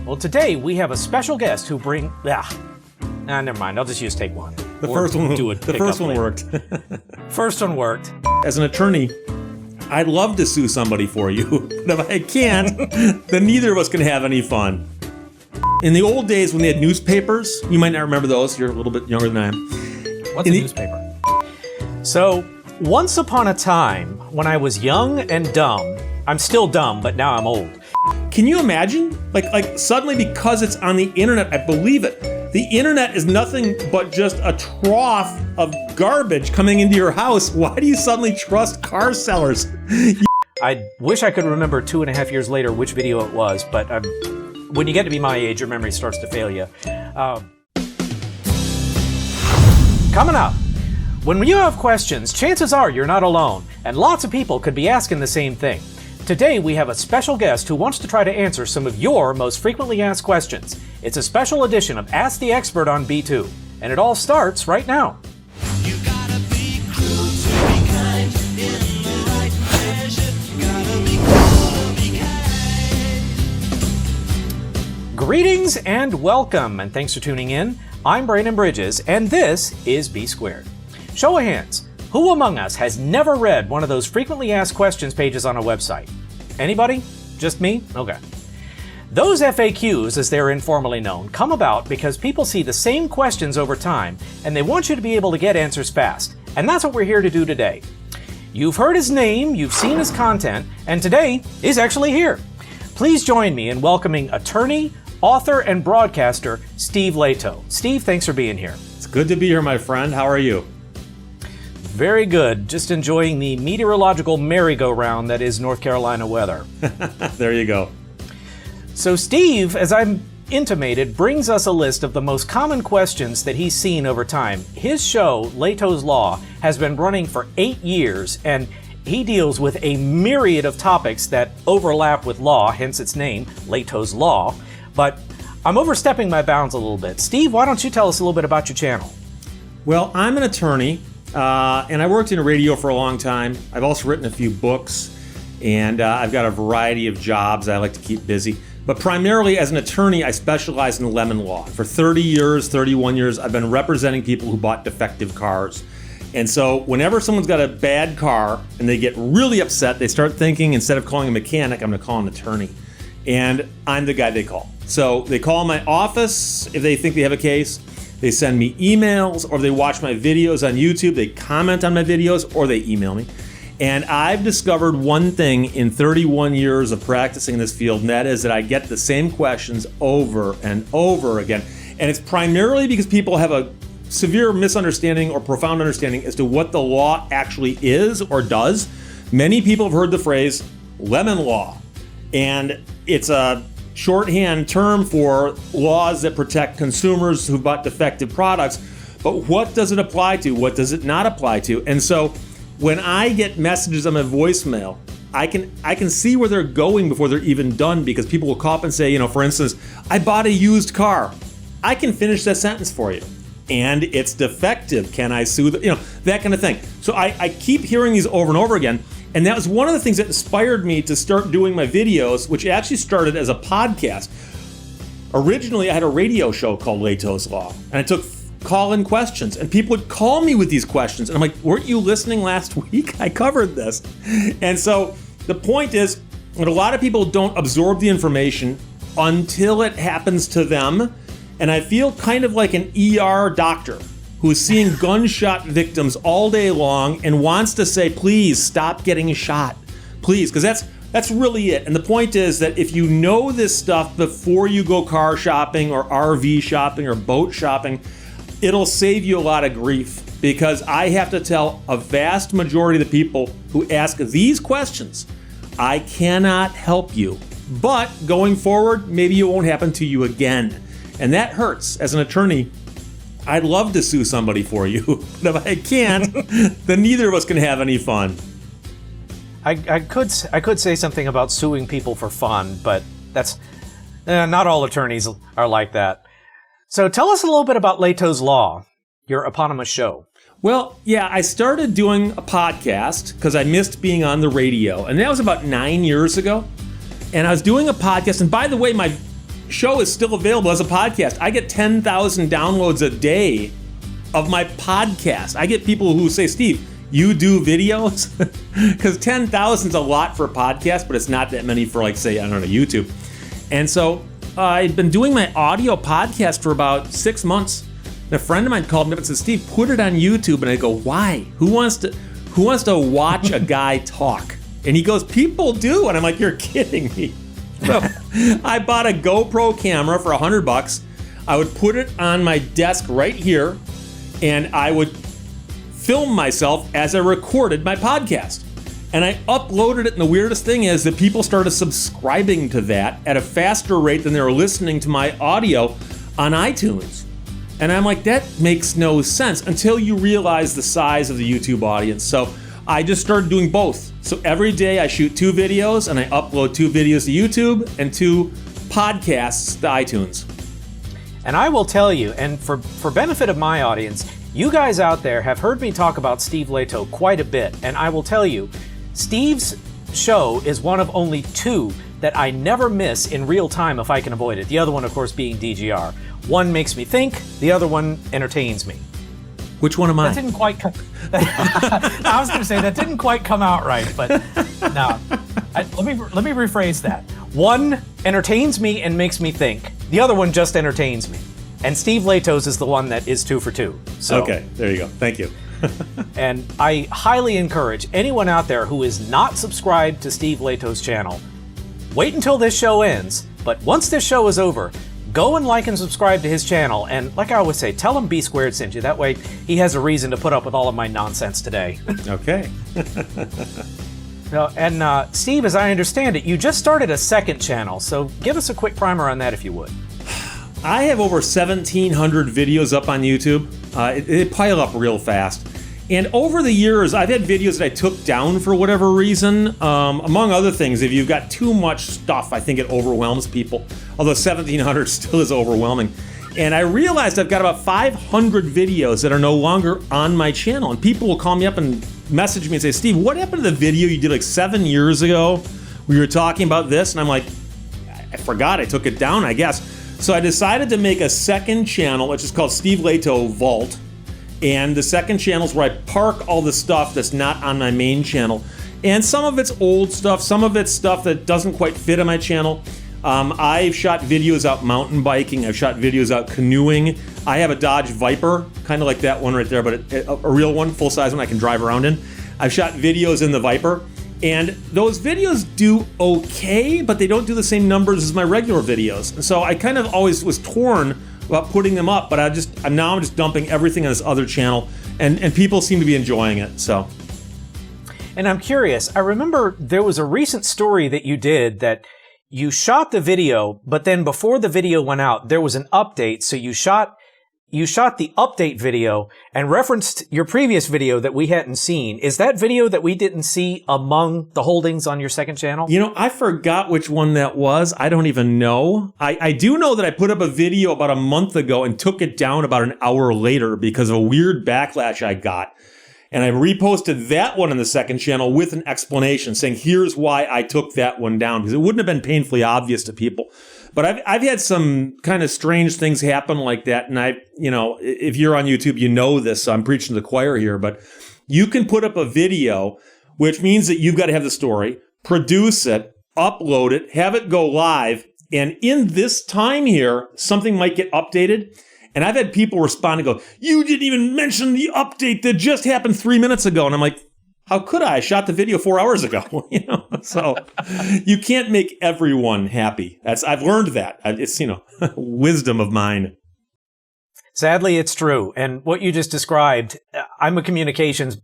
Well, today we have a special guest who never mind. I'll just use take one. The first one worked. First one worked. As an attorney, I'd love to sue somebody for you, but if I can't, then neither of us can have any fun. In the old days when they had newspapers, you might not remember those, you're a little bit younger than I am. What's a newspaper? So, once upon a time, when I was young and dumb, I'm still dumb, but now I'm old. Can you imagine? Like suddenly because it's on the internet, I believe it. The internet is nothing but just a trough of garbage coming into your house. Why do you suddenly trust car sellers? I wish I could remember 2.5 years later which video it was, but when you get to be my age, your memory starts to fail you. Coming up, when you have questions, chances are you're not alone, and lots of people could be asking the same thing. Today, we have a special guest who wants to try to answer some of your most frequently asked questions. It's a special edition of Ask the Expert on B2, and it all starts right now. You gotta be cruel to be kind in the right measure. You gotta be cruel to be kind. Greetings and welcome, and thanks for tuning in. I'm Brandon Bridges, and this is B Squared. Show of hands. Who among us has never read one of those frequently asked questions pages on a website? Anybody? Just me? Okay. Those FAQs, as they're informally known, come about because people see the same questions over time, and they want you to be able to get answers fast. And that's what we're here to do today. You've heard his name, you've seen his content, and today he's actually here. Please join me in welcoming attorney, author, and broadcaster Steve Lehto. Steve, thanks for being here. It's good to be here, my friend. How are you? Very good. Just enjoying the meteorological merry-go-round that is North Carolina weather. There you go. So Steve, as I'm intimated, brings us a list of the most common questions that he's seen over time. His show, Lehto's Law, has been running for 8 years, and he deals with a myriad of topics that overlap with law, hence its name, Lehto's Law. But I'm overstepping my bounds a little bit. Steve, why don't you tell us a little bit about your channel? Well, I'm an attorney. And I worked in radio for a long time. I've also written a few books, and I've got a variety of jobs I like to keep busy. But primarily as an attorney, I specialize in lemon law. For 31 years, I've been representing people who bought defective cars. And so whenever someone's got a bad car and they get really upset, they start thinking, instead of calling a mechanic, I'm going to call an attorney. And I'm the guy they call. So they call my office if they think they have a case. They send me emails, or they watch my videos on YouTube, they comment on my videos, or they email me. And I've discovered one thing in 31 years of practicing in this field, and that is that I get the same questions over and over again. And it's primarily because people have a severe misunderstanding or profound understanding as to what the law actually is or does. Many people have heard the phrase lemon law, and it's a shorthand term for laws that protect consumers who bought defective products. But what does it apply to? What does it not apply to? And so when I get messages on my voicemail, I can see where they're going before they're even done, because people will call up and say, for instance, I bought a used car. I can finish that sentence for you. And it's defective. Can I sue that kind of thing. So I keep hearing these over and over again. And that was one of the things that inspired me to start doing my videos, which actually started as a podcast. Originally, I had a radio show called Lehto's Law, and I took call-in questions, and people would call me with these questions. And I'm like, weren't you listening last week? I covered this. And so the point is that a lot of people don't absorb the information until it happens to them. And I feel kind of like an ER doctor who's seeing gunshot victims all day long and wants to say, please stop getting shot. Please, because that's really it. And the point is that if you know this stuff before you go car shopping or RV shopping or boat shopping, it'll save you a lot of grief, because I have to tell a vast majority of the people who ask these questions, I cannot help you. But going forward, maybe it won't happen to you again. And that hurts. As an attorney, I'd love to sue somebody for you, but if I can't, then neither of us can have any fun. I could say something about suing people for fun, but that's not all attorneys are like that. So tell us a little bit about Lehto's Law, your eponymous show. Well, yeah, I started doing a podcast because I missed being on the radio, and that was about 9 years ago. And I was doing a podcast, and by the way, my show is still available as a podcast. I get 10,000 downloads a day of my podcast. I get people who say, Steve, you do videos? Because 10,000 is a lot for a podcast, but it's not that many for, like, say, I don't know, YouTube. And so I'd been doing my audio podcast for about 6 months. And a friend of mine called me up and said, Steve, put it on YouTube. And I go, why? Who wants to watch a guy talk? And he goes, people do. And I'm like, you're kidding me. So I bought a GoPro camera for $100. I would put it on my desk right here, and I would film myself as I recorded my podcast. And I uploaded it, and the weirdest thing is that people started subscribing to that at a faster rate than they were listening to my audio on iTunes. And I'm like, that makes no sense until you realize the size of the YouTube audience. So I just started doing both. So every day I shoot 2 videos, and I upload 2 videos to YouTube and 2 podcasts to iTunes. And I will tell you, and for benefit of my audience, you guys out there have heard me talk about Steve Lehto quite a bit, and I will tell you, Steve's show is one of only 2 that I never miss in real time if I can avoid it. The other one, of course, being DGR. One makes me think, the other one entertains me. Which one am I? That didn't quite come... I was going to say, that didn't quite come out right, but no. Let me rephrase that. One entertains me and makes me think. The other one just entertains me. And Steve Lehto's is the one that is 2 for 2. So, okay, there you go. Thank you. And I highly encourage anyone out there who is not subscribed to Steve Lehto's channel, wait until this show ends, but once this show is over, go and like and subscribe to his channel, and like I always say, tell him B Squared sent you. That way he has a reason to put up with all of my nonsense today. Okay. And Steve, as I understand it, you just started a second channel, so give us a quick primer on that if you would. I have over 1,700 videos up on YouTube. They pile up real fast. And over the years, I've had videos that I took down for whatever reason. Among other things, if you've got too much stuff, I think it overwhelms people. Although 1,700 still is overwhelming. And I realized I've got about 500 videos that are no longer on my channel. And people will call me up and message me and say, Steve, what happened to the video you did like 7 years ago? We were talking about this. And I'm like, I forgot. I took it down, I guess. So I decided to make a second channel, which is called Steve Lehto Vault. And the second channel is where I park all the stuff that's not on my main channel. And some of it's old stuff, some of it's stuff that doesn't quite fit on my channel. I've shot videos out mountain biking, I've shot videos out canoeing. I have a Dodge Viper, kind of like that one right there, but a real one, full-size one I can drive around in. I've shot videos in the Viper. And those videos do okay, but they don't do the same numbers as my regular videos. And so I kind of always was torn about putting them up, but I'm just dumping everything on this other channel, and people seem to be enjoying it. So, and I'm curious, I remember there was a recent story that you did that you shot the video, but then before the video went out, there was an update. So you shot the update video and referenced your previous video that we hadn't seen. Is that video that we didn't see among the holdings on your second channel? You know, I forgot which one that was. I don't even know. I do know that I put up a video about a month ago and took it down about an hour later because of a weird backlash I got. And I reposted that one on the second channel with an explanation saying, here's why I took that one down, because it wouldn't have been painfully obvious to people. But I've had some kind of strange things happen like that. And if you're on YouTube, you know this, so I'm preaching to the choir here, but you can put up a video, which means that you've got to have the story, produce it, upload it, have it go live. And in this time here, something might get updated. And I've had people respond and go, you didn't even mention the update that just happened 3 minutes ago. And I'm like, how could I? I shot the video 4 hours ago. So you can't make everyone happy. I've learned that. It's, wisdom of mine. Sadly, it's true. And what you just described, I'm a communications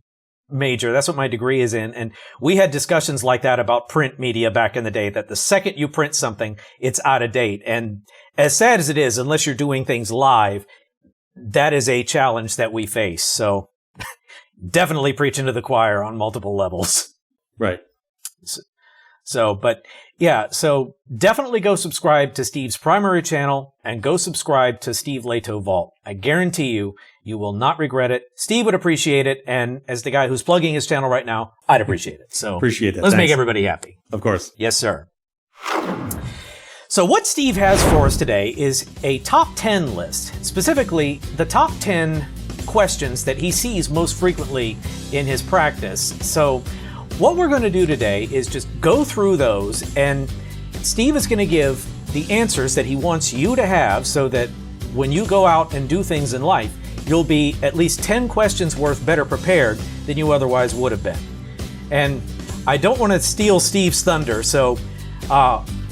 major. That's what my degree is in. And we had discussions like that about print media back in the day, that the second you print something, it's out of date. And as sad as it is, unless you're doing things live, that is a challenge that we face. So definitely preaching to the choir on multiple levels. Right. So definitely go subscribe to Steve's primary channel and go subscribe to Steve Lehto Vault. I guarantee you will not regret it. Steve would appreciate it. And as the guy who's plugging his channel right now, I'd appreciate it. So appreciate it. Let's Thanks. make everybody happy. Of course. Yes, sir. So what Steve has for us today is a top 10 list, specifically the top 10 questions that he sees most frequently in his practice. So what we're going to do today is just go through those, and Steve is going to give the answers that he wants you to have so that when you go out and do things in life, you'll be at least 10 questions worth better prepared than you otherwise would have been. And I don't want to steal Steve's thunder, so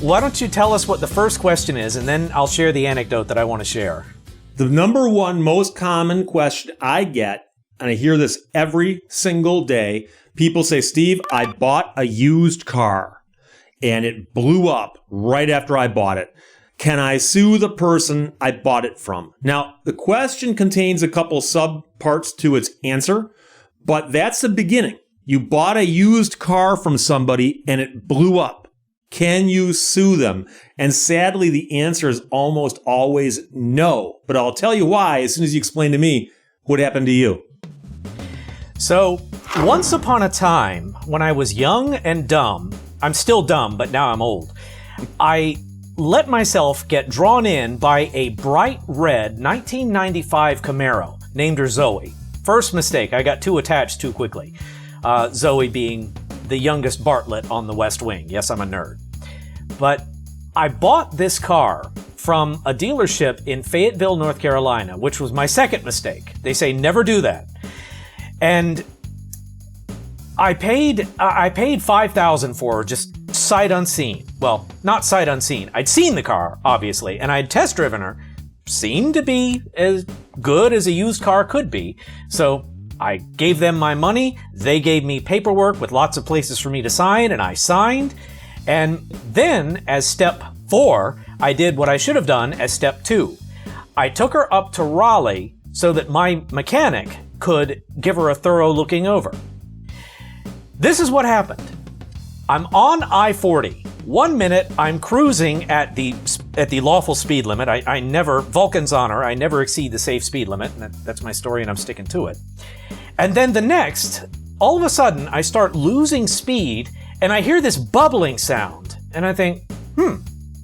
why don't you tell us what the first question is, and then I'll share the anecdote that I want to share. The number one most common question I get, and I hear this every single day, people say, Steve, I bought a used car and it blew up right after I bought it. Can I sue the person I bought it from? Now, the question contains a couple subparts to its answer, but that's the beginning. You bought a used car from somebody and it blew up. Can you sue them? And sadly, the answer is almost always no. But I'll tell you why as soon as you explain to me what happened to you. So, once upon a time, when I was young and dumb, I'm still dumb, but now I'm old, I let myself get drawn in by a bright red 1995 Camaro named her Zoe. First mistake, I got too attached too quickly. Zoe being the youngest Bartlett on the West Wing. Yes, I'm a nerd. But I bought this car from a dealership in Fayetteville, North Carolina, which was my second mistake. They say never do that. And I paid $5,000 for her, just sight unseen. Well, not sight unseen. I'd seen the car, obviously, and I'd test driven her. Seemed to be as good as a used car could be. So I gave them my money, they gave me paperwork with lots of places for me to sign, and I signed. And then, as step 4, I did what I should have done as step 2. I took her up to Raleigh so that my mechanic could give her a thorough looking over. This is what happened. I'm on I-40. 1 minute, I'm cruising at the lawful speed limit. I never, Vulcan's honor, I never exceed the safe speed limit. And that's my story, and I'm sticking to it. And then the next, all of a sudden, I start losing speed, and I hear this bubbling sound. And I think,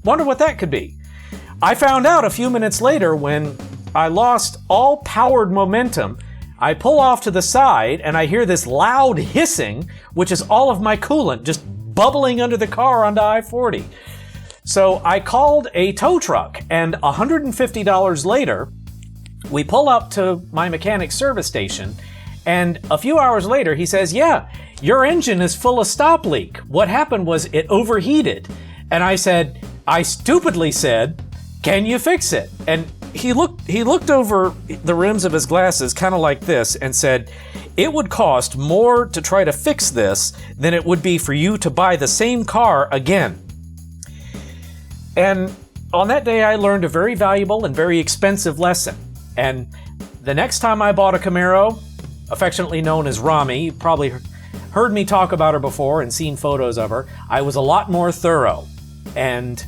wonder what that could be. I found out a few minutes later when I lost all powered momentum. I pull off to the side, and I hear this loud hissing, which is all of my coolant just bubbling under the car onto I-40. So I called a tow truck, and $150 later, we pull up to my mechanic's service station, and a few hours later, he says, yeah, your engine is full of stop leak. What happened was it overheated. And I stupidly said, can you fix it? And he looked over the rims of his glasses kind of like this and said, it would cost more to try to fix this than it would be for you to buy the same car again. And on that day, I learned a very valuable and very expensive lesson. And the next time I bought a Camaro, affectionately known as Rami, you probably heard me talk about her before and seen photos of her, I was a lot more thorough. And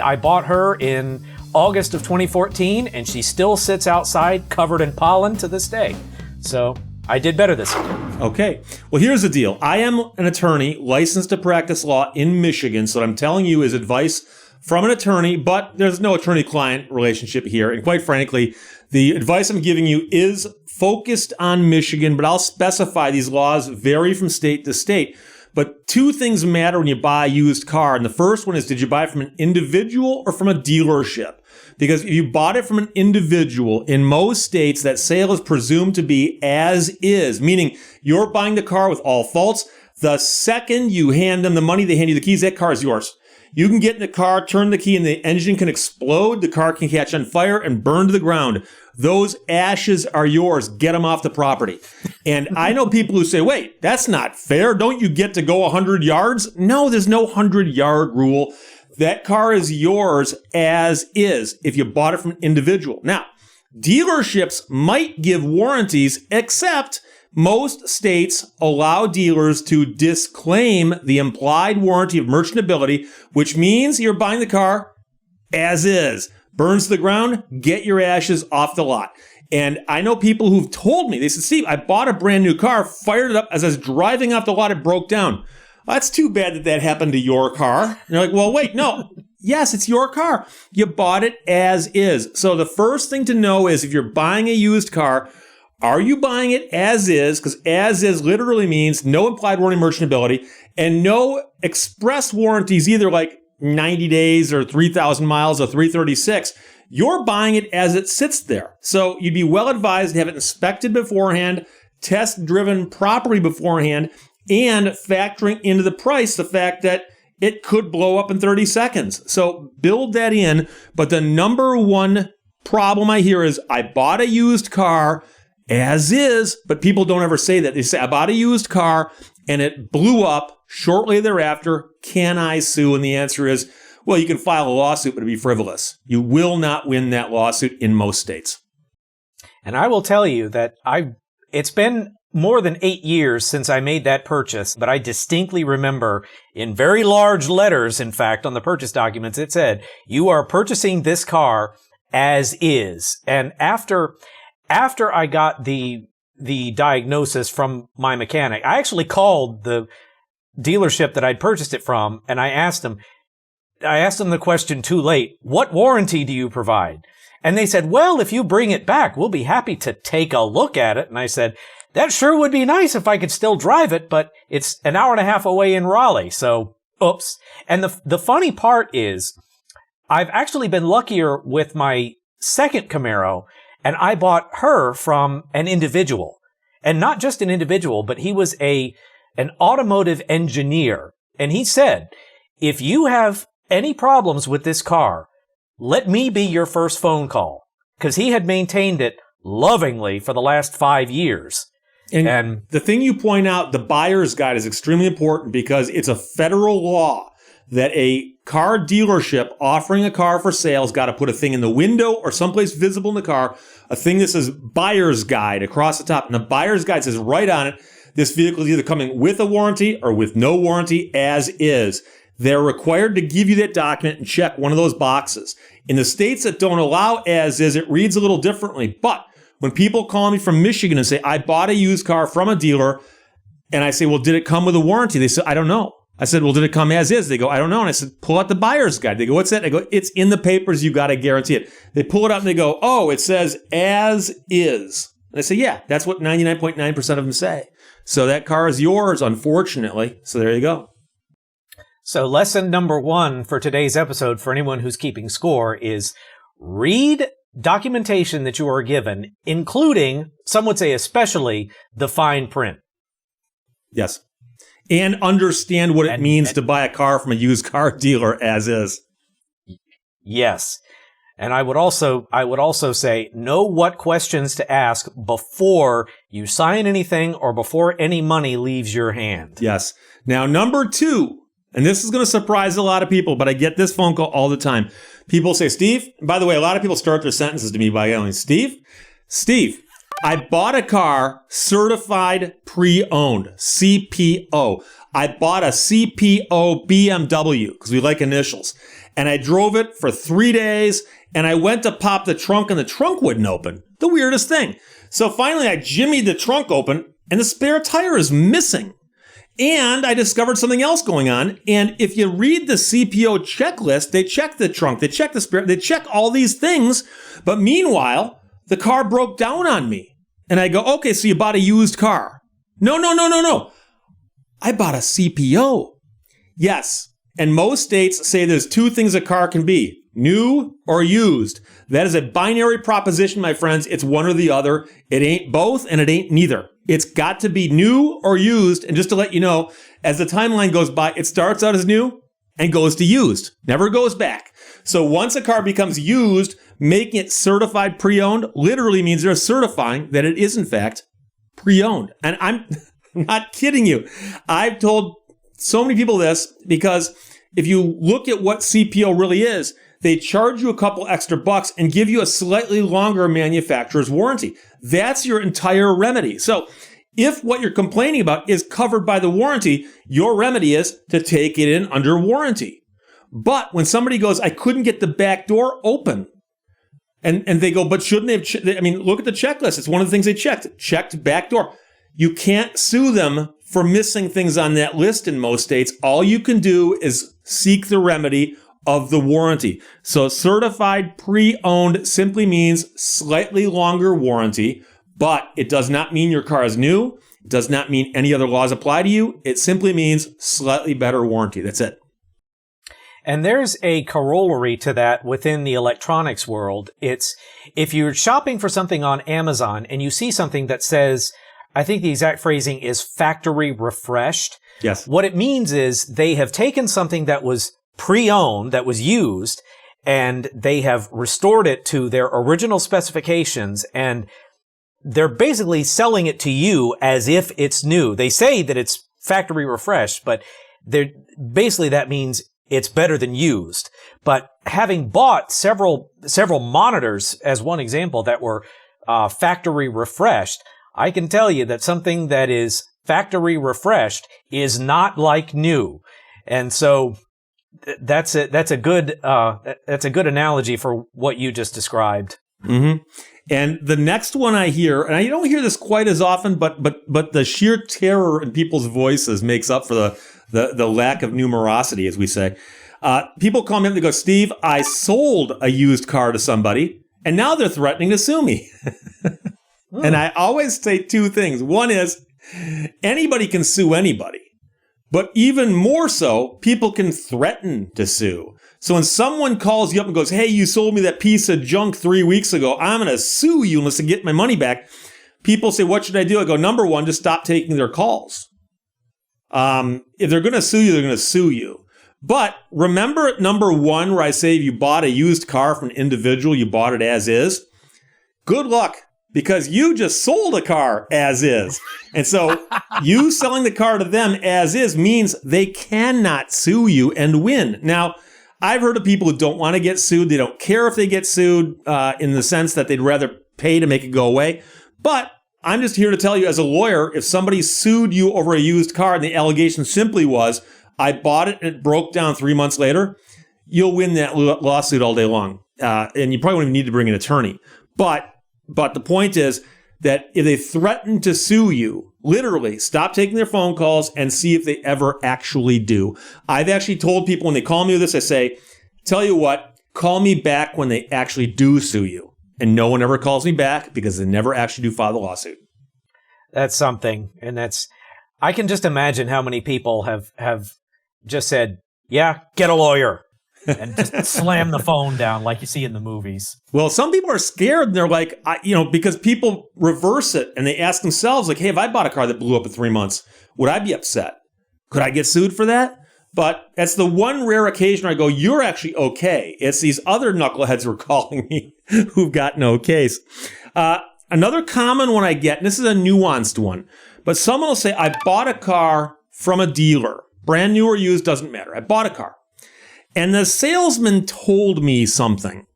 I bought her in August of 2014, and she still sits outside covered in pollen to this day. So I did better this time. Okay. Well, here's the deal. I am an attorney licensed to practice law in Michigan, so what I'm telling you is advice from an attorney, but there's no attorney-client relationship here. And quite frankly, the advice I'm giving you is focused on Michigan, but I'll specify these laws vary from state to state. But two things matter when you buy a used car. And the first one is, did you buy it from an individual or from a dealership? Because if you bought it from an individual, in most states, that sale is presumed to be as is, meaning you're buying the car with all faults. The second you hand them the money, they hand you the keys, that car is yours. You can get in the car, turn the key, and the engine can explode. The car can catch on fire and burn to the ground. Those ashes are yours. Get them off the property. And I know people who say, wait, that's not fair. Don't you get to go 100 yards? No, there's no 100-yard rule. That car is yours as is if you bought it from an individual. Now, dealerships might give warranties, except most states allow dealers to disclaim the implied warranty of merchantability, which means you're buying the car as is. Burns to the ground, get your ashes off the lot. And I know people who've told me, they said, Steve, I bought a brand new car, fired it up, as I was driving off the lot, it broke down. That's too bad that happened to your car. And you're like, well, wait, no, Yes, it's your car. You bought it as is. So the first thing to know is if you're buying a used car, are you buying it as is? Because as is literally means no implied warranty merchantability and no express warranties either, like 90 days or 3,000 miles or 336. You're buying it as it sits there. So you'd be well advised to have it inspected beforehand, test driven properly beforehand, and factoring into the price the fact that it could blow up in 30 seconds. So build that in. But the number one problem I hear is I bought a used car as is, but people don't ever say that. They say, I bought a used car and it blew up shortly thereafter. Can I sue? And the answer is, well, you can file a lawsuit, but it'll be frivolous. You will not win that lawsuit in most states. And I will tell you that it's been more than 8 years since I made that purchase, but I distinctly remember in very large letters, in fact, on the purchase documents, it said, you are purchasing this car as is. And after I got the diagnosis from my mechanic, I actually called the dealership that I'd purchased it from, and I asked them the question too late, what warranty do you provide? And they said, well, if you bring it back, we'll be happy to take a look at it. And I said, that sure would be nice if I could still drive it, but it's an hour and a half away in Raleigh. So, oops. And the funny part is, I've actually been luckier with my second Camaro, and I bought her from an individual. And not just an individual, but he was an automotive engineer. And he said, if you have any problems with this car, let me be your first phone call. Because he had maintained it lovingly for the last 5 years. And the thing you point out, the buyer's guide is extremely important because it's a federal law that a car dealership offering a car for sale has got to put a thing in the window or someplace visible in the car, a thing that says buyer's guide across the top. And the buyer's guide says right on it, this vehicle is either coming with a warranty or with no warranty as is. They're required to give you that document and check one of those boxes. In the states that don't allow as is, it reads a little differently. But when people call me from Michigan and say, I bought a used car from a dealer, and I say, well, did it come with a warranty? They say, I don't know. I said, well, did it come as is? They go, I don't know. And I said, pull out the buyer's guide. They go, what's that? I go, it's in the papers. You got to guarantee it. They pull it out and they go, oh, it says as is. And I say, yeah, that's what 99.9% of them say. So that car is yours, unfortunately. So there you go. So lesson number 1 for today's episode for anyone who's keeping score is read documentation that you are given, including, some would say especially, the fine print. Yes. And understand what it means to buy a car from a used car dealer as is. Yes. And I would also say, know what questions to ask before you sign anything or before any money leaves your hand. Yes. Now, number 2, and this is going to surprise a lot of people, but I get this phone call all the time. People say, Steve, by the way, a lot of people start their sentences to me by going, Steve, I bought a car certified pre-owned, CPO. I bought a CPO BMW because we like initials. And I drove it for 3 days and I went to pop the trunk and the trunk wouldn't open. The weirdest thing. So finally I jimmied the trunk open and the spare tire is missing. And I discovered something else going on. And if you read the CPO checklist, they check the trunk, they check the spare, they check all these things. But meanwhile, the car broke down on me. And I go, okay, so you bought a used car. No. I bought a CPO. Yes. And most states say there's 2 things a car can be, new or used. That is a binary proposition, my friends. It's one or the other. It ain't both and it ain't neither. It's got to be new or used. And just to let you know, as the timeline goes by, it starts out as new and goes to used. Never goes back. So once a car becomes used, making it certified pre-owned literally means they're certifying that it is, in fact, pre-owned. And I'm not kidding you. I've told so many people this because if you look at what CPO really is, they charge you a couple extra bucks and give you a slightly longer manufacturer's warranty. That's your entire remedy. So if what you're complaining about is covered by the warranty, your remedy is to take it in under warranty. But when somebody goes, I couldn't get the back door open, and they go, but shouldn't they have, look at the checklist. It's one of the things they checked back door. You can't sue them for missing things on that list in most states. All you can do is seek the remedy of the warranty. So certified pre-owned simply means slightly longer warranty, but it does not mean your car is new. It does not mean any other laws apply to you. It simply means slightly better warranty. That's it. And there's a corollary to that within the electronics world. It's if you're shopping for something on Amazon and you see something that says, I think the exact phrasing is factory refreshed. Yes. What it means is they have taken something that was pre-owned, that was used, and they have restored it to their original specifications, and they're basically selling it to you as if it's new. They say that it's factory refreshed, but basically that means it's better than used. But having bought several monitors, as one example, that were factory refreshed, I can tell you that something that is factory refreshed is not like new. And so that's a good analogy for what you just described. Mm-hmm. And the next one I hear, and I don't hear this quite as often, but the sheer terror in people's voices makes up for the lack of numerosity, as we say. People call me up and they go, Steve, I sold a used car to somebody, and now they're threatening to sue me. And I always say two things. One is, anybody can sue anybody. But even more so, people can threaten to sue. So when someone calls you up and goes, hey, you sold me that piece of junk 3 weeks ago, I'm going to sue you unless I get my money back. People say, what should I do? I go, number one, just stop taking their calls. If they're going to sue you, they're going to sue you. But remember at number one where I say if you bought a used car from an individual, you bought it as is? Good luck. Because you just sold a car as is. And so you selling the car to them as is means they cannot sue you and win. Now, I've heard of people who don't want to get sued. They don't care if they get sued in the sense that they'd rather pay to make it go away. But I'm just here to tell you as a lawyer, if somebody sued you over a used car and the allegation simply was, I bought it and it broke down 3 months later, you'll win that lawsuit all day long. And you probably won't even need to bring an attorney. But the point is that if they threaten to sue you, literally stop taking their phone calls and see if they ever actually do. I've actually told people when they call me with this, I say, tell you what, call me back when they actually do sue you. And no one ever calls me back because they never actually do file the lawsuit. That's something. And I can just imagine how many people have just said, yeah, get a lawyer. And just slam the phone down like you see in the movies. Well, some people are scared and they're like, because people reverse it and they ask themselves like, hey, if I bought a car that blew up in 3 months, would I be upset? Could I get sued for that? But that's the one rare occasion where I go, you're actually okay. It's these other knuckleheads who are calling me who've got no case. Another common one I get, and this is a nuanced one, but someone will say, I bought a car from a dealer. Brand new or used, doesn't matter. I bought a car. And the salesman told me something.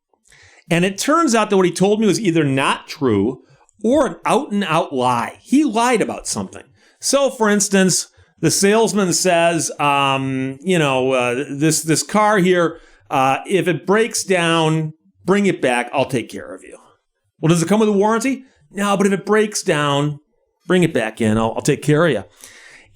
And it turns out that what he told me was either not true or an out-and-out lie. He lied about something. So, for instance, the salesman says, this car here, if it breaks down, bring it back. I'll take care of you. Well, does it come with a warranty? No, but if it breaks down, bring it back in. I'll take care of you.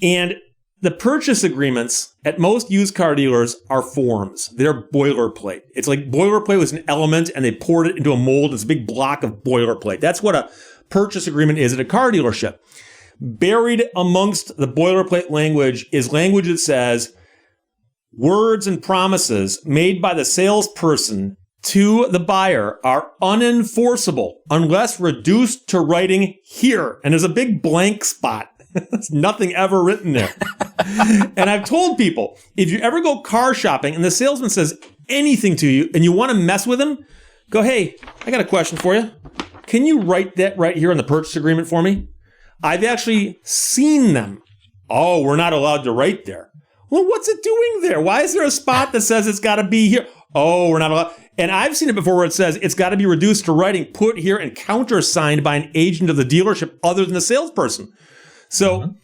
And the purchase agreements at most used car dealers are forms. They're boilerplate. It's like boilerplate was an element and they poured it into a mold. It's a big block of boilerplate. That's what a purchase agreement is at a car dealership. Buried amongst the boilerplate language is language that says words and promises made by the salesperson to the buyer are unenforceable unless reduced to writing here. And there's a big blank spot. There's nothing ever written there. And I've told people, if you ever go car shopping and the salesman says anything to you and you want to mess with him, go, hey, I got a question for you. Can you write that right here on the purchase agreement for me? I've actually seen them. Oh, we're not allowed to write there. Well, what's it doing there? Why is there a spot that says it's got to be here? Oh, we're not allowed. And I've seen it before where it says it's got to be reduced to writing, put here, and countersigned by an agent of the dealership other than the salesperson. So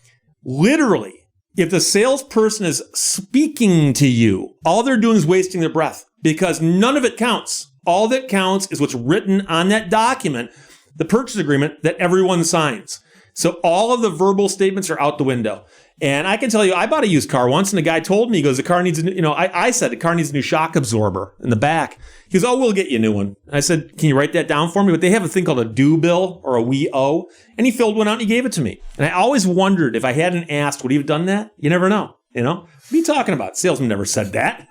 literally, if the salesperson is speaking to you, all they're doing is wasting their breath because none of it counts. All that counts is what's written on that document, the purchase agreement that everyone signs. So all of the verbal statements are out the window. And I can tell you, I bought a used car once, and the guy told me, he goes, the car needs a new, I said the car needs a new shock absorber in the back. He goes, oh, we'll get you a new one. I said, can you write that down for me? But they have a thing called a due bill or a we owe. And he filled one out and he gave it to me. And I always wondered, if I hadn't asked, would he have done that? You never know. What are you talking about? Salesman never said that.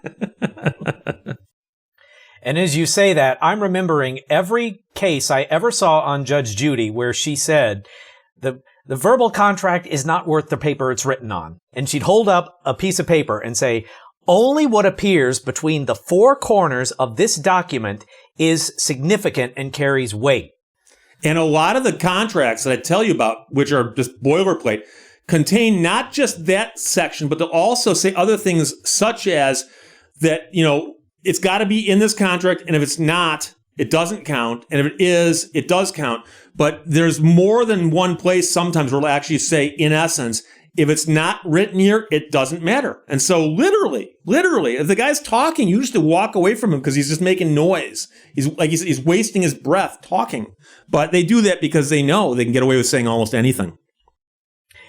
And as you say that, I'm remembering every case I ever saw on Judge Judy where she said, the verbal contract is not worth the paper it's written on. And she'd hold up a piece of paper and say, only what appears between the four corners of this document is significant and carries weight. And a lot of the contracts that I tell you about, which are just boilerplate, contain not just that section, but they'll also say other things such as that, it's got to be in this contract, and if it's not, it doesn't count, and if it is, it does count. But there's more than one place sometimes where it'll actually say, in essence, if it's not written here, it doesn't matter. And so literally, if the guy's talking, you just have to walk away from him because he's just making noise. He's wasting his breath talking. But they do that because they know they can get away with saying almost anything.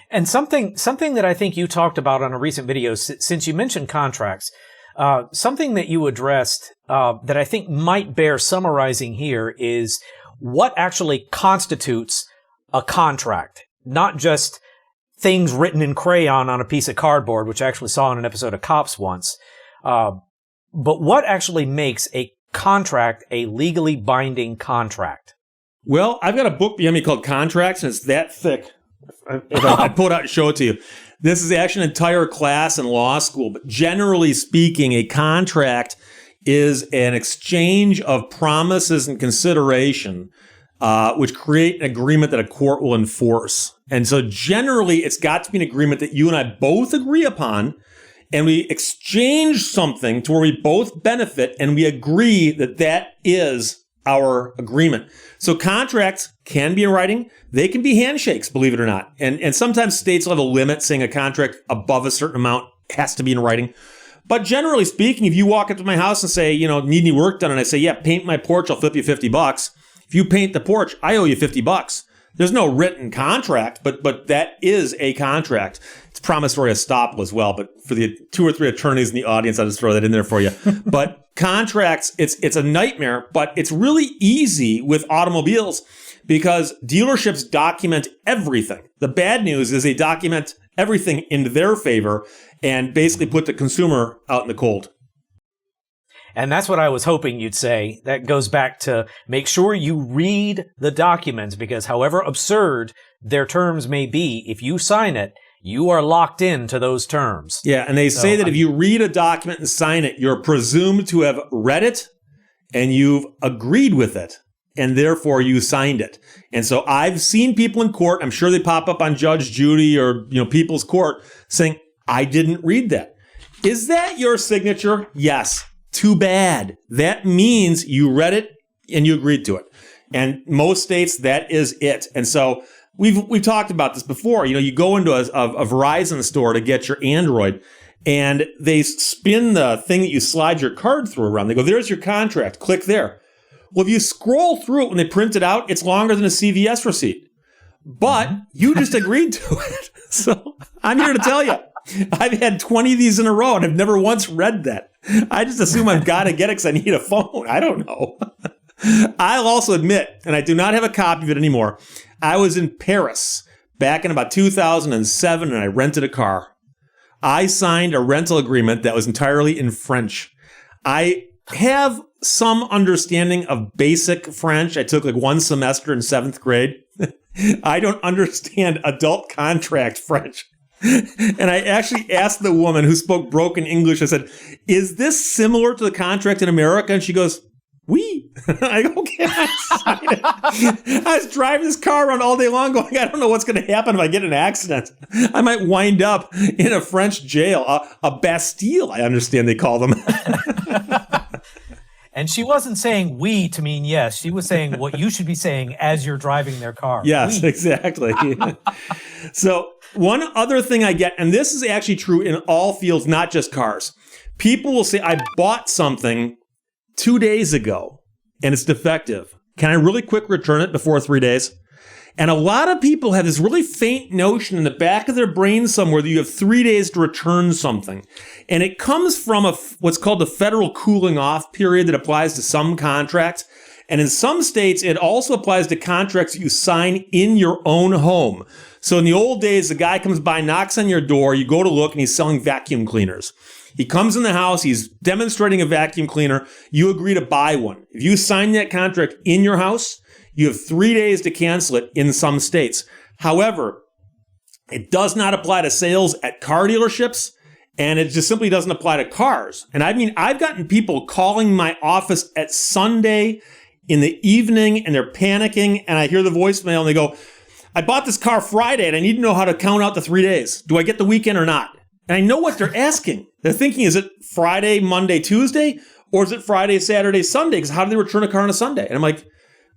And something that I think you talked about on a recent video, since you mentioned contracts, something that you addressed that I think might bear summarizing here is what actually constitutes a contract, not just things written in crayon on a piece of cardboard, which I actually saw in an episode of Cops once, but what actually makes a contract a legally binding contract? Well, I've got a book behind me called Contracts, and it's that thick. If I pull it out and show it to you. This is actually an entire class in law school, but generally speaking, a contract is an exchange of promises and consideration, which create an agreement that a court will enforce. And so generally, it's got to be an agreement that you and I both agree upon, and we exchange something to where we both benefit, and we agree that that is our agreement. So contracts can be in writing. They can be handshakes, believe it or not. And sometimes states will have a limit saying a contract above a certain amount has to be in writing. But generally speaking, if you walk up to my house and say, need any work done, and I say, yeah, paint my porch, I'll flip you $50. If you paint the porch, I owe you $50. There's no written contract, but that is a contract. It's promissory estoppel as well. But for the 2 or 3 attorneys in the audience, I'll just throw that in there for you. But contracts, it's a nightmare, but it's really easy with automobiles because dealerships document everything. The bad news is they document everything in their favor and basically put the consumer out in the cold. And that's what I was hoping you'd say. That goes back to make sure you read the documents, because however absurd their terms may be, if you sign it, you are locked into those terms. Yeah, and they say that if you read a document and sign it, you're presumed to have read it and you've agreed with it, and therefore you signed it. And so I've seen people in court, I'm sure they pop up on Judge Judy or People's Court, saying, I didn't read that. Is that your signature? Yes. Too bad. That means you read it and you agreed to it. And most states, that is it. And so we've talked about this before. You go into a Verizon store to get your Android, and they spin the thing that you slide your card through around. They go, there's your contract. Click there. Well, if you scroll through it when they print it out, it's longer than a CVS receipt. But you just agreed to it. So I'm here to tell you, I've had 20 of these in a row, and I've never once read that. I just assume I've got to get it because I need a phone. I don't know. I'll also admit, and I do not have a copy of it anymore, I was in Paris back in about 2007, and I rented a car. I signed a rental agreement that was entirely in French. I have some understanding of basic French. I took like 1 semester in 7th grade. I don't understand adult contract French. And I actually asked the woman who spoke broken English, I said, is this similar to the contract in America? And she goes, oui. I go, okay, I was driving this car around all day long going, I don't know what's going to happen if I get in an accident. I might wind up in a French jail, a Bastille, I understand they call them. And she wasn't saying we to mean yes. She was saying what you should be saying as you're driving their car. Yes, exactly. So one other thing I get, and this is actually true in all fields, not just cars. People will say, I bought something 2 days ago and it's defective. Can I really quick return it before 3 days? And a lot of people have this really faint notion in the back of their brain somewhere that you have 3 days to return something. And it comes from what's called the federal cooling off period that applies to some contracts. And in some states, it also applies to contracts you sign in your own home. So in the old days, the guy comes by, knocks on your door, you go to look, and he's selling vacuum cleaners. He comes in the house, he's demonstrating a vacuum cleaner, you agree to buy one. If you sign that contract in your house, you have 3 days to cancel it in some states. However, it does not apply to sales at car dealerships, and it just simply doesn't apply to cars. And I mean, I've gotten people calling my office at Sunday in the evening, and they're panicking, and I hear the voicemail, and they go, I bought this car Friday, and I need to know how to count out the 3 days. Do I get the weekend or not? And I know what they're asking. They're thinking, is it Friday, Monday, Tuesday? Or is it Friday, Saturday, Sunday? Because how do they return a car on a Sunday? And I'm like,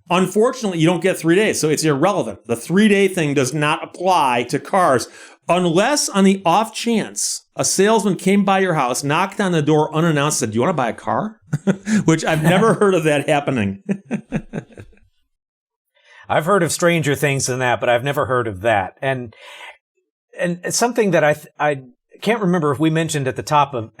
unfortunately, you don't get 3 days, so it's irrelevant. The 3-day thing does not apply to cars unless on the off chance a salesman came by your house, knocked on the door unannounced, said, do you want to buy a car? Which I've never heard of that happening. I've heard of stranger things than that, but I've never heard of that. And it's something that I can't remember if we mentioned at the top of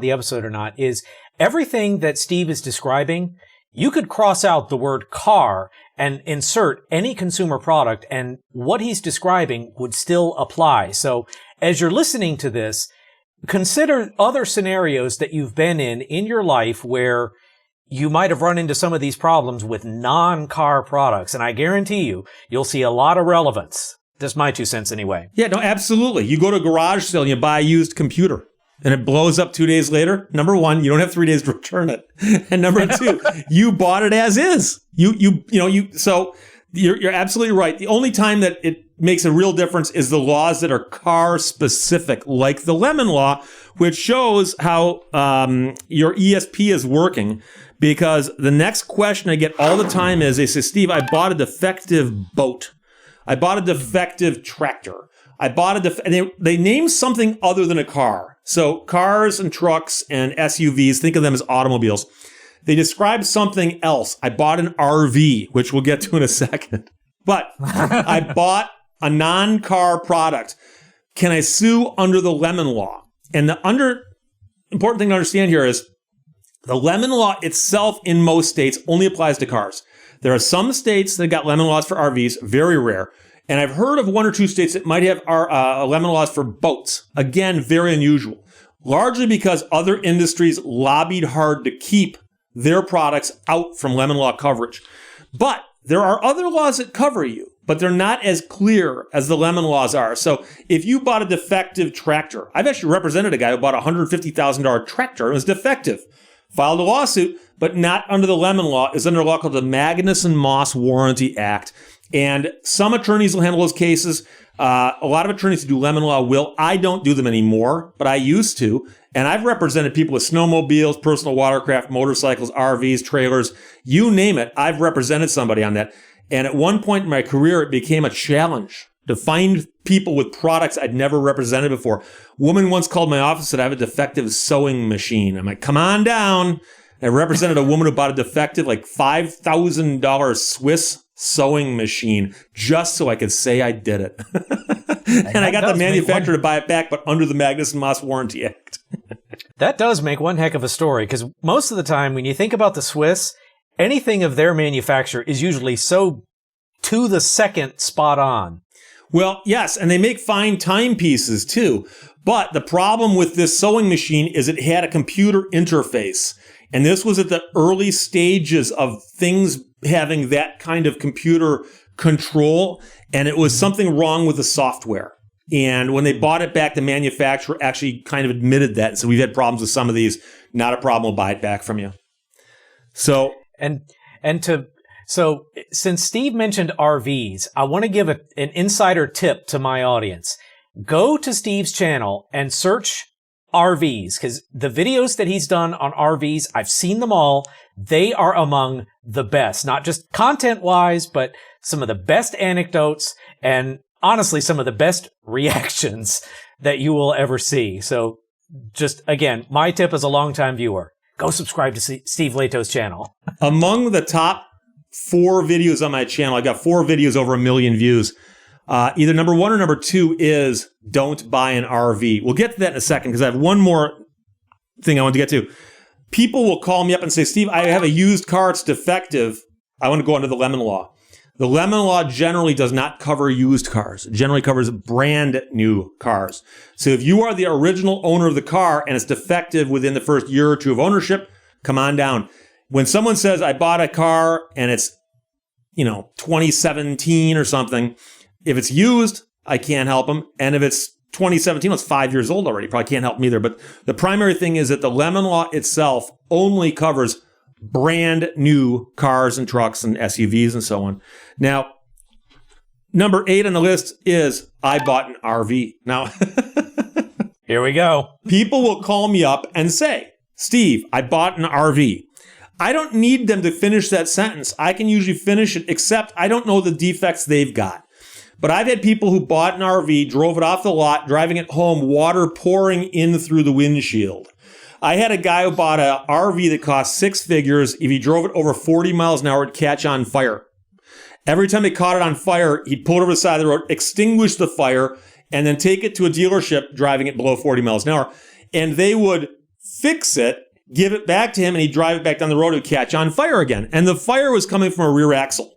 the episode or not, is everything that Steve is describing, you could cross out the word car and insert any consumer product, and what he's describing would still apply. So as you're listening to this, consider other scenarios that you've been in your life where you might have run into some of these problems with non-car products. And I guarantee you'll see a lot of relevance. That's my 2 cents anyway. Yeah, no, absolutely. You go to a garage sale and you buy a used computer and it blows up 2 days later. Number one, you don't have 3 days to return it. And number two, you bought it as is. So you're absolutely right. The only time that it makes a real difference is the laws that are car specific, like the Lemon Law, which shows how your ESP is working. Because the next question I get all the time is, they say, Steve, I bought a defective boat. I bought a defective tractor. I bought and they name something other than a car. So cars and trucks and SUVs, think of them as automobiles. They describe something else. I bought an RV, which we'll get to in a second. But I bought a non-car product. Can I sue under the Lemon Law? And the important thing to understand here is the Lemon Law itself in most states only applies to cars. There are some states that got lemon laws for RVs, very rare. And I've heard of 1 or 2 states that might have lemon laws for boats. Again, very unusual. Largely because other industries lobbied hard to keep their products out from lemon law coverage. But there are other laws that cover you, but they're not as clear as the lemon laws are. So if you bought a defective tractor, I've actually represented a guy who bought a $150,000 tractor and was defective. Filed a lawsuit, but not under the Lemon Law, is under a law called the Magnuson-Moss Warranty Act. And some attorneys will handle those cases. A lot of attorneys who do Lemon Law will. I don't do them anymore, but I used to. And I've represented people with snowmobiles, personal watercraft, motorcycles, RVs, trailers, you name it. I've represented somebody on that. And at one point in my career, it became a challenge to find people with products I'd never represented before. A woman once called my office and said, I have a defective sewing machine. I'm like, come on down. I represented a woman who bought a defective, like $5,000 Swiss sewing machine just so I could say I did it. And I got the manufacturer to buy it back, but under the Magnuson-Moss Warranty Act. That does make one heck of a story, because most of the time when you think about the Swiss, anything of their manufacture is usually so to the second spot on. Well, yes, and they make fine timepieces too. But the problem with this sewing machine is it had a computer interface. And this was at the early stages of things having that kind of computer control. And it was something wrong with the software. And when they bought it back, the manufacturer actually kind of admitted that. So we've had problems with some of these. Not a problem, we'll buy it back from you. So So since Steve mentioned RVs, I want to give an insider tip to my audience. Go to Steve's channel and search RVs, because the videos that he's done on RVs, I've seen them all. They are among the best, not just content-wise, but some of the best anecdotes and honestly some of the best reactions that you will ever see. So just, again, my tip as a longtime viewer, go subscribe to Steve Lehto's channel. Among the top 4 videos on my channel. I got 4 videos over 1 million views. Either number 1 or number 2 is don't buy an RV. We'll get to that in a second because I have one more thing I want to get to. People will call me up and say, Steve, I have a used car. It's defective. I want to go under the Lemon Law. The Lemon Law generally does not cover used cars. It generally covers brand new cars. So if you are the original owner of the car and it's defective within the first year or 2 of ownership, come on down. When someone says, I bought a car and it's, 2017 or something, if it's used, I can't help them. And if it's 2017, it's 5 years old already. Probably can't help them either. But the primary thing is that the Lemon Law itself only covers brand new cars and trucks and SUVs and so on. Now, number 8 on the list is I bought an RV. Now, Here we go. people will call me up and say, Steve, I bought an RV. I don't need them to finish that sentence. I can usually finish it, except I don't know the defects they've got. But I've had people who bought an RV, drove it off the lot, driving it home, water pouring in through the windshield. I had a guy who bought an RV that cost 6 figures. If he drove it over 40 miles an hour, it'd catch on fire. Every time he caught it on fire, he'd pull it over the side of the road, extinguish the fire, and then take it to a dealership driving it below 40 miles an hour. And they would fix it, give it back to him, and he'd drive it back down the road and catch on fire again. And the fire was coming from a rear axle.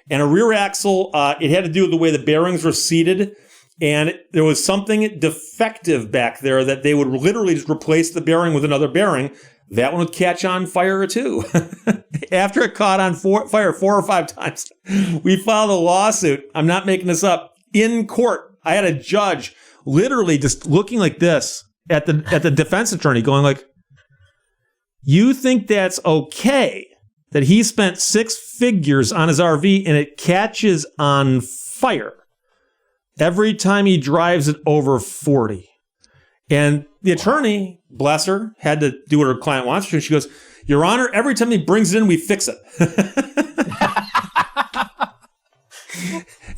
And a rear axle, it had to do with the way the bearings were seated. And there was something defective back there that they would literally just replace the bearing with another bearing. That one would catch on fire too. After it caught on fire 4 or 5 times, we filed a lawsuit. I'm not making this up. In court, I had a judge literally just looking like this at the defense attorney going like, you think that's okay that he spent 6 figures on his RV and it catches on fire every time he drives it over 40? And the attorney, bless her, had to do what her client wants to. She goes, Your Honor, every time he brings it in, we fix it.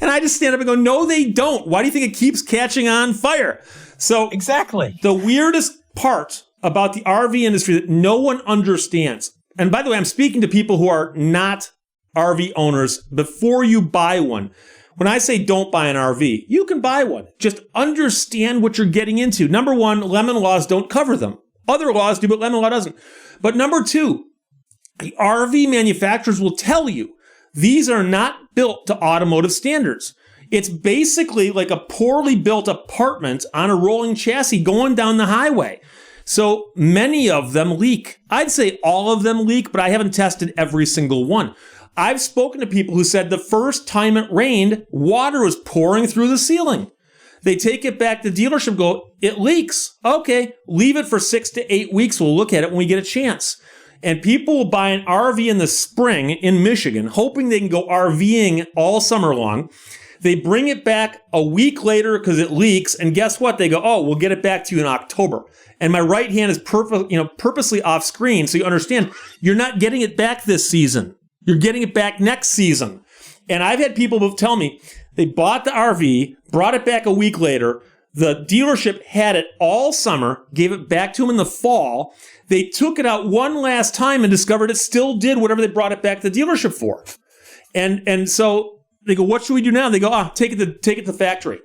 And I just stand up and go, no, they don't. Why do you think it keeps catching on fire? So Exactly. the weirdest part about the RV industry that no one understands, and by the way, I'm speaking to people who are not RV owners, before you buy one. When I say don't buy an RV, you can buy one. Just understand what you're getting into. Number 1, lemon laws don't cover them. Other laws do, but lemon law doesn't. But number 2, the RV manufacturers will tell you these are not built to automotive standards. It's basically like a poorly built apartment on a rolling chassis going down the highway. So many of them leak. I'd say all of them leak, but I haven't tested every single one. I've spoken to people who said the first time it rained, water was pouring through the ceiling. They take it back to the dealership, go, it leaks. Okay, leave it for 6 to 8 weeks. We'll look at it when we get a chance. And people will buy an RV in the spring in Michigan, hoping they can go RVing all summer long. They bring it back a week later because it leaks. And guess what? They go, oh, we'll get it back to you in October. And my right hand is purposely off screen. So you understand, you're not getting it back this season. You're getting it back next season. And I've had people tell me they bought the RV, brought it back a week later. The dealership had it all summer, gave it back to them in the fall. They took it out one last time and discovered it still did whatever they brought it back to the dealership for. And so they go, what should we do now? They go, take it to the factory.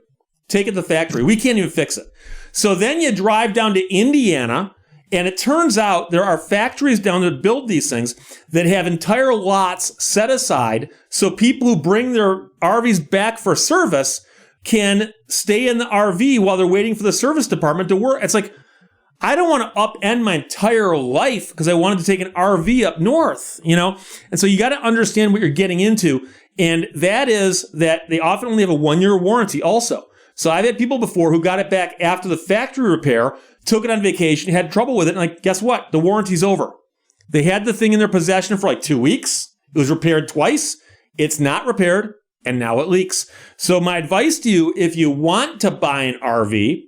Take it to the factory. We can't even fix it. So then you drive down to Indiana, and it turns out there are factories down there that build these things that have entire lots set aside so people who bring their RVs back for service can stay in the RV while they're waiting for the service department to work. It's like, I don't want to upend my entire life because I wanted to take an RV up north, And so you got to understand what you're getting into. And that is that they often only have a 1-year warranty also. So I've had people before who got it back after the factory repair, took it on vacation, had trouble with it, and like, guess what? The warranty's over. They had the thing in their possession for like 2 weeks. It was repaired twice. It's not repaired, and now it leaks. So my advice to you, if you want to buy an RV,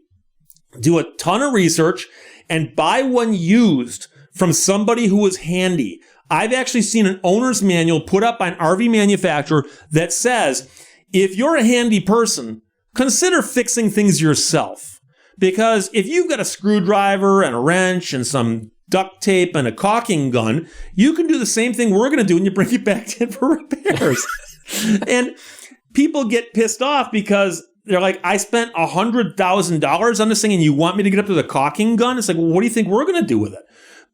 do a ton of research and buy one used from somebody who is handy. I've actually seen an owner's manual put up by an RV manufacturer that says, if you're a handy person, consider fixing things yourself. Because if you've got a screwdriver and a wrench and some duct tape and a caulking gun, you can do the same thing we're going to do when you bring it back in for repairs. And people get pissed off because they're like, I spent $100,000 on this thing and you want me to get up to the caulking gun? It's like, well, what do you think we're going to do with it?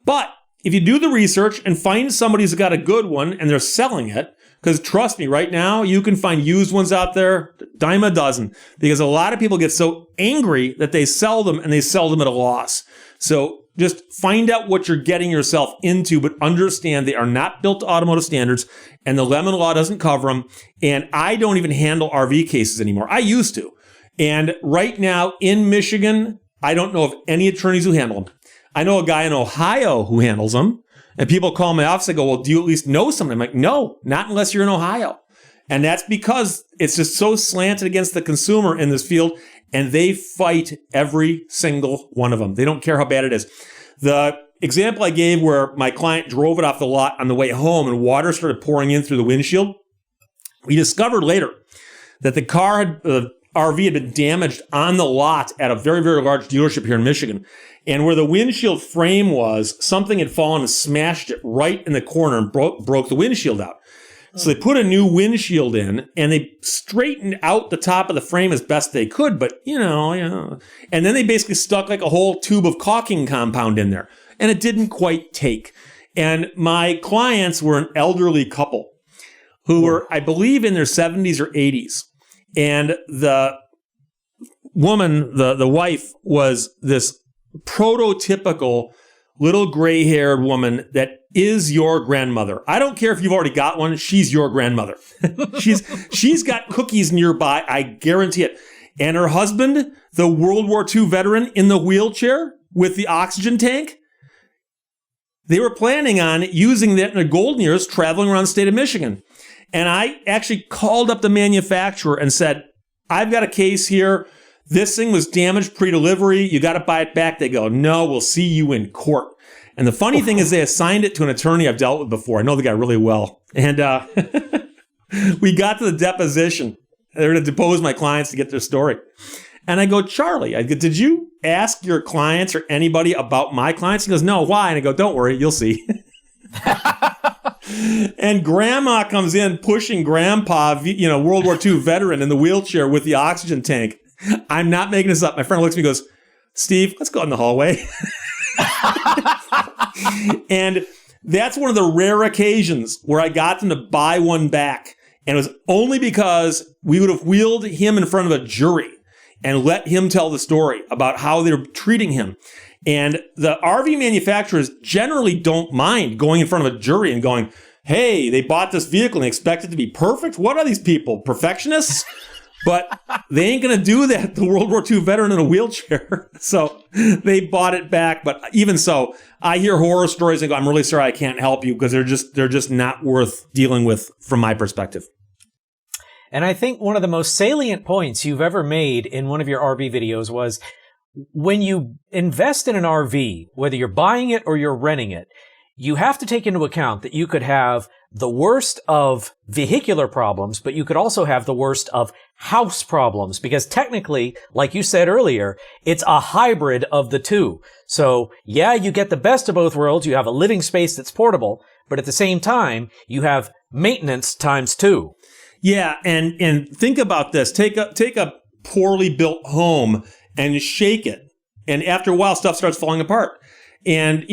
But if you do the research and find somebody who's got a good one and they're selling it, because trust me, right now, you can find used ones out there, dime a dozen, because a lot of people get so angry that they sell them and they sell them at a loss. So just find out what you're getting yourself into, but understand they are not built to automotive standards and the Lemon Law doesn't cover them. And I don't even handle RV cases anymore. I used to. And right now in Michigan, I don't know of any attorneys who handle them. I know a guy in Ohio who handles them. And people call my office and go, well, do you at least know something? I'm like, no, not unless you're in Ohio. And that's because it's just so slanted against the consumer in this field. And they fight every single one of them. They don't care how bad it is. The example I gave where my client drove it off the lot on the way home and water started pouring in through the windshield. We discovered later that the RV had been damaged on the lot at a very, very large dealership here in Michigan. And where the windshield frame was, something had fallen and smashed it right in the corner and broke the windshield out. So they put a new windshield in and they straightened out the top of the frame as best they could, but you know. And then they basically stuck like a whole tube of caulking compound in there and it didn't quite take. And my clients were an elderly couple who were, I believe, in their 70s or 80s. And the woman, the wife, was this prototypical little gray-haired woman that is your grandmother. I don't care if you've already got one. She's your grandmother. She's got cookies nearby. I guarantee it. And her husband, the World War II veteran in the wheelchair with the oxygen tank, they were planning on using that in their golden years traveling around the state of Michigan. And I actually called up the manufacturer and said, I've got a case here. This thing was damaged pre-delivery. You got to buy it back. They go, no, we'll see you in court. And the funny thing is they assigned it to an attorney I've dealt with before. I know the guy really well. And we got to the deposition. They're going to depose my clients to get their story. And I go, Charlie, did you ask your clients or anybody about my clients? He goes, no, why? And I go, don't worry, you'll see. And grandma comes in pushing grandpa, World War II veteran in the wheelchair with the oxygen tank. I'm not making this up. My friend looks at me and goes, Steve, let's go in the hallway. And that's one of the rare occasions where I got them to buy one back. And it was only because we would have wheeled him in front of a jury and let him tell the story about how they were treating him. And the RV manufacturers generally don't mind going in front of a jury and going, hey, they bought this vehicle and they expect it to be perfect? What are these people, perfectionists? But they ain't going to do that, the World War II veteran in a wheelchair. So they bought it back. But even so, I hear horror stories and go, I'm really sorry I can't help you because they're just not worth dealing with from my perspective. And I think one of the most salient points you've ever made in one of your RV videos was when you invest in an RV, whether you're buying it or you're renting it, you have to take into account that you could have the worst of vehicular problems, but you could also have the worst of house problems because technically, like you said earlier, it's a hybrid of the two. So yeah, you get the best of both worlds. You have a living space that's portable, but at the same time, you have maintenance times two. Yeah, and think about this. Take a poorly built home and shake it. And after a while, stuff starts falling apart. And,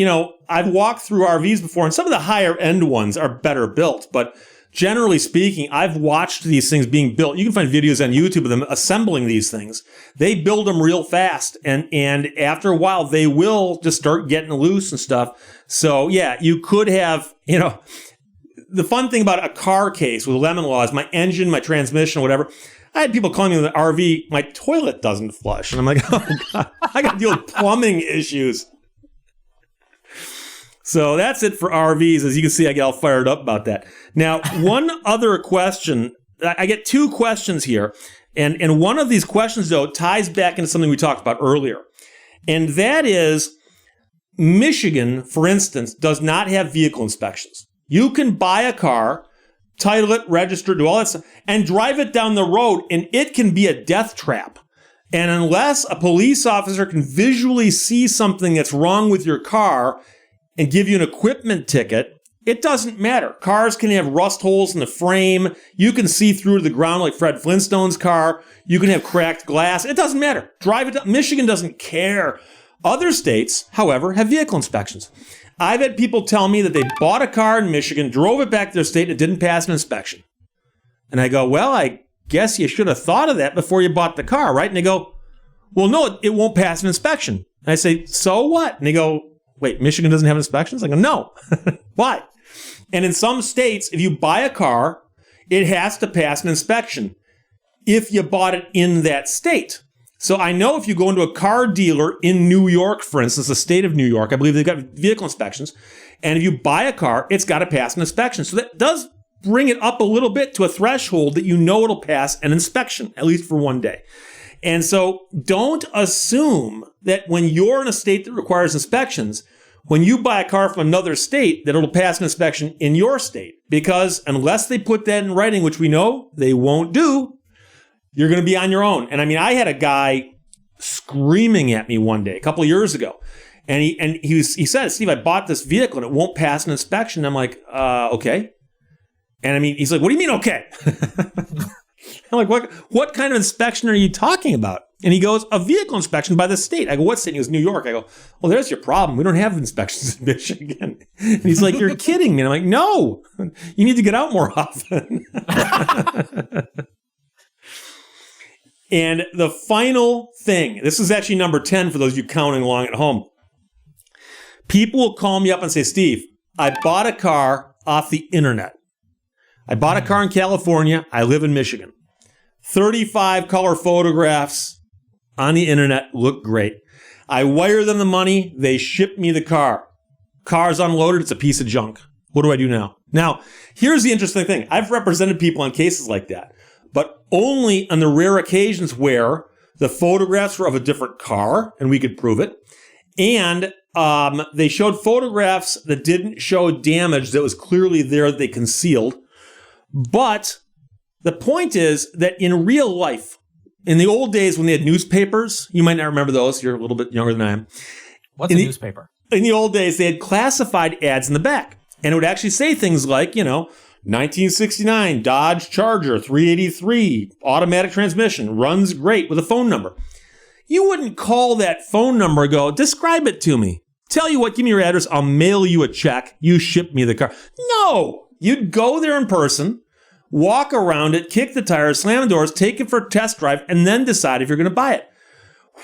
I've walked through RVs before, and some of the higher end ones are better built. But generally speaking, I've watched these things being built. You can find videos on YouTube of them assembling these things. They build them real fast. And after a while, they will just start getting loose and stuff. So, yeah, you could have, the fun thing about a car case with Lemon Law is my engine, my transmission, whatever. I had people calling me in the RV, my toilet doesn't flush. And I'm like, oh, God, I got to deal with plumbing issues. So that's it for RVs. As you can see, I get all fired up about that. Now, one other question. I get two questions here. And one of these questions, though, ties back into something we talked about earlier. And that is, Michigan, for instance, does not have vehicle inspections. You can buy a car, title it, register, do all that stuff, and drive it down the road, and it can be a death trap. And unless a police officer can visually see something that's wrong with your car, and give you an equipment ticket, it doesn't matter. Cars can have rust holes in the frame. You can see through to the ground like Fred Flintstone's car. You can have cracked glass. It doesn't matter. Drive it. Michigan doesn't care. Other states, however, have vehicle inspections. I've had people tell me that they bought a car in Michigan, drove it back to their state, and it didn't pass an inspection. And I go, well, I guess you should have thought of that before you bought the car, right? And they go, well, no, it won't pass an inspection. And I say, so what? And they go, wait, Michigan doesn't have inspections? I go, no. Why? And in some states, if you buy a car, it has to pass an inspection if you bought it in that state. So I know if you go into a car dealer in New York, for instance, the state of New York, I believe they've got vehicle inspections. And if you buy a car, it's got to pass an inspection. So that does bring it up a little bit to a threshold that you know it'll pass an inspection, at least for one day. And so don't assume that when you're in a state that requires inspections, when you buy a car from another state, that it'll pass an inspection in your state. Because unless they put that in writing, which we know they won't do, you're going to be on your own. And I mean, I had a guy screaming at me one day, a couple of years ago. And he said, Steve, I bought this vehicle and it won't pass an inspection. I'm like, okay. And I mean, he's like, what do you mean, okay? I'm like, what kind of inspection are you talking about? And he goes, a vehicle inspection by the state. I go, what state? He goes, New York. I go, well, there's your problem. We don't have inspections in Michigan. And he's like, you're kidding me. And I'm like, no, you need to get out more often. And the final thing, this is actually number 10 for those of you counting along at home. People will call me up and say, Steve, I bought a car off the internet. I bought a car in California. I live in Michigan. 35 color photographs on the internet look great. I wire them the money. They ship me the car. Car's unloaded. It's a piece of junk. What do I do now? Now, here's the interesting thing. I've represented people on cases like that, but only on the rare occasions where the photographs were of a different car and we could prove it. And they showed photographs that didn't show damage that was clearly there that they concealed. But the point is that in real life, in the old days when they had newspapers, you might not remember those. You're a little bit younger than I am. What's a newspaper? In the old days, they had classified ads in the back. And it would actually say things like, 1969 Dodge Charger 383, automatic transmission, runs great, with a phone number. You wouldn't call that phone number and go, describe it to me. Tell you what, give me your address. I'll mail you a check. You ship me the car. No. You'd go there in person, walk around it, kick the tires, slam the doors, take it for a test drive, and then decide if you're going to buy it.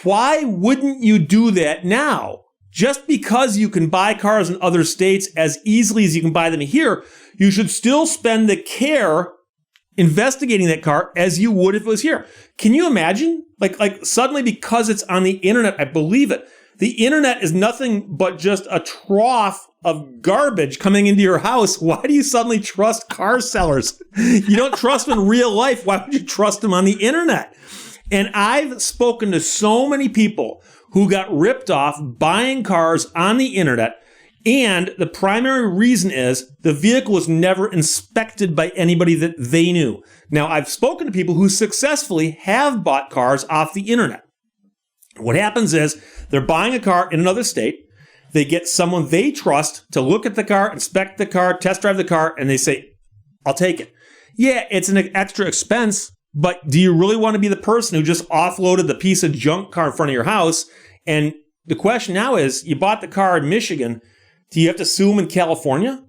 Why wouldn't you do that now? Just because you can buy cars in other states as easily as you can buy them here, you should still spend the care investigating that car as you would if it was here. Can you imagine? Like suddenly, because it's on the internet, I believe it. The internet is nothing but just a trough of garbage coming into your house. Why do you suddenly trust car sellers? You don't trust them in real life. Why would you trust them on the internet? And I've spoken to so many people who got ripped off buying cars on the internet. And the primary reason is the vehicle was never inspected by anybody that they knew. Now, I've spoken to people who successfully have bought cars off the internet. What happens is they're buying a car in another state. They get someone they trust to look at the car, inspect the car, test drive the car, and they say, I'll take it. Yeah, it's an extra expense, but do you really want to be the person who just offloaded the piece of junk car in front of your house? And the question now is, you bought the car in Michigan. Do you have to sue them in California?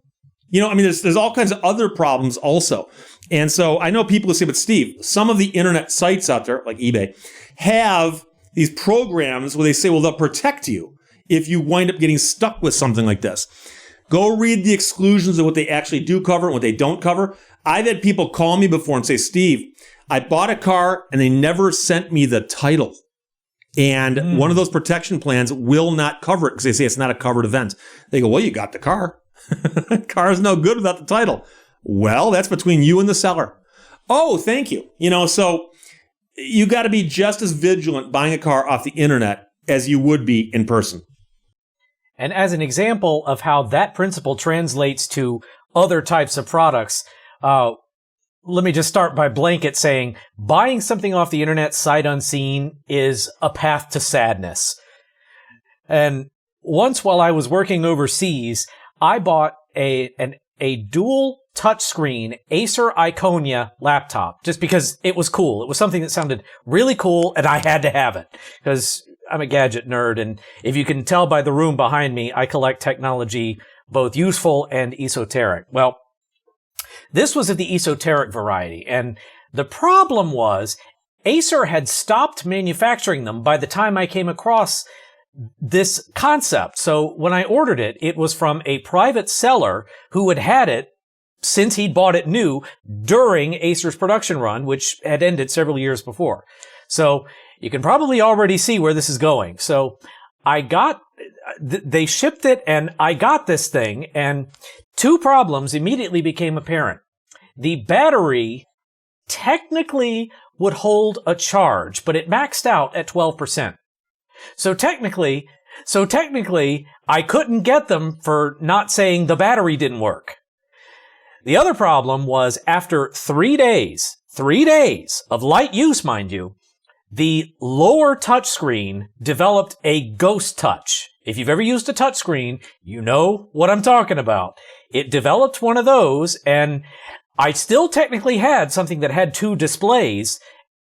There's all kinds of other problems also. And so I know people who say, but Steve, some of the internet sites out there, like eBay, have these programs where they say, well, they'll protect you if you wind up getting stuck with something like this. Go read the exclusions of what they actually do cover and what they don't cover. I've had people call me before and say, Steve, I bought a car and they never sent me the title. And one of those protection plans will not cover it because they say it's not a covered event. They go, well, you got the car. Car's no good without the title. Well, that's between you and the seller. Oh, thank you. So you got to be just as vigilant buying a car off the internet as you would be in person. And as an example of how that principle translates to other types of products, let me just start by blanket saying buying something off the internet sight unseen is a path to sadness. And once while I was working overseas, I bought a dual touchscreen Acer Iconia laptop just because it was cool. It was something that sounded really cool, and I had to have it because I'm a gadget nerd. And if you can tell by the room behind me, I collect technology both useful and esoteric. Well, this was of the esoteric variety, and the problem was Acer had stopped manufacturing them by the time I came across this concept. So when I ordered it, it was from a private seller who had had it since he'd bought it new during Acer's production run, which had ended several years before. So you can probably already see where this is going. So they shipped it and I got this thing, and two problems immediately became apparent. The battery technically would hold a charge, but it maxed out at 12%. So technically, I couldn't get them for not saying the battery didn't work. The other problem was after 3 days of light use, mind you, the lower touchscreen developed a ghost touch. If you've ever used a touchscreen, you know what I'm talking about. It developed one of those, and I still technically had something that had two displays.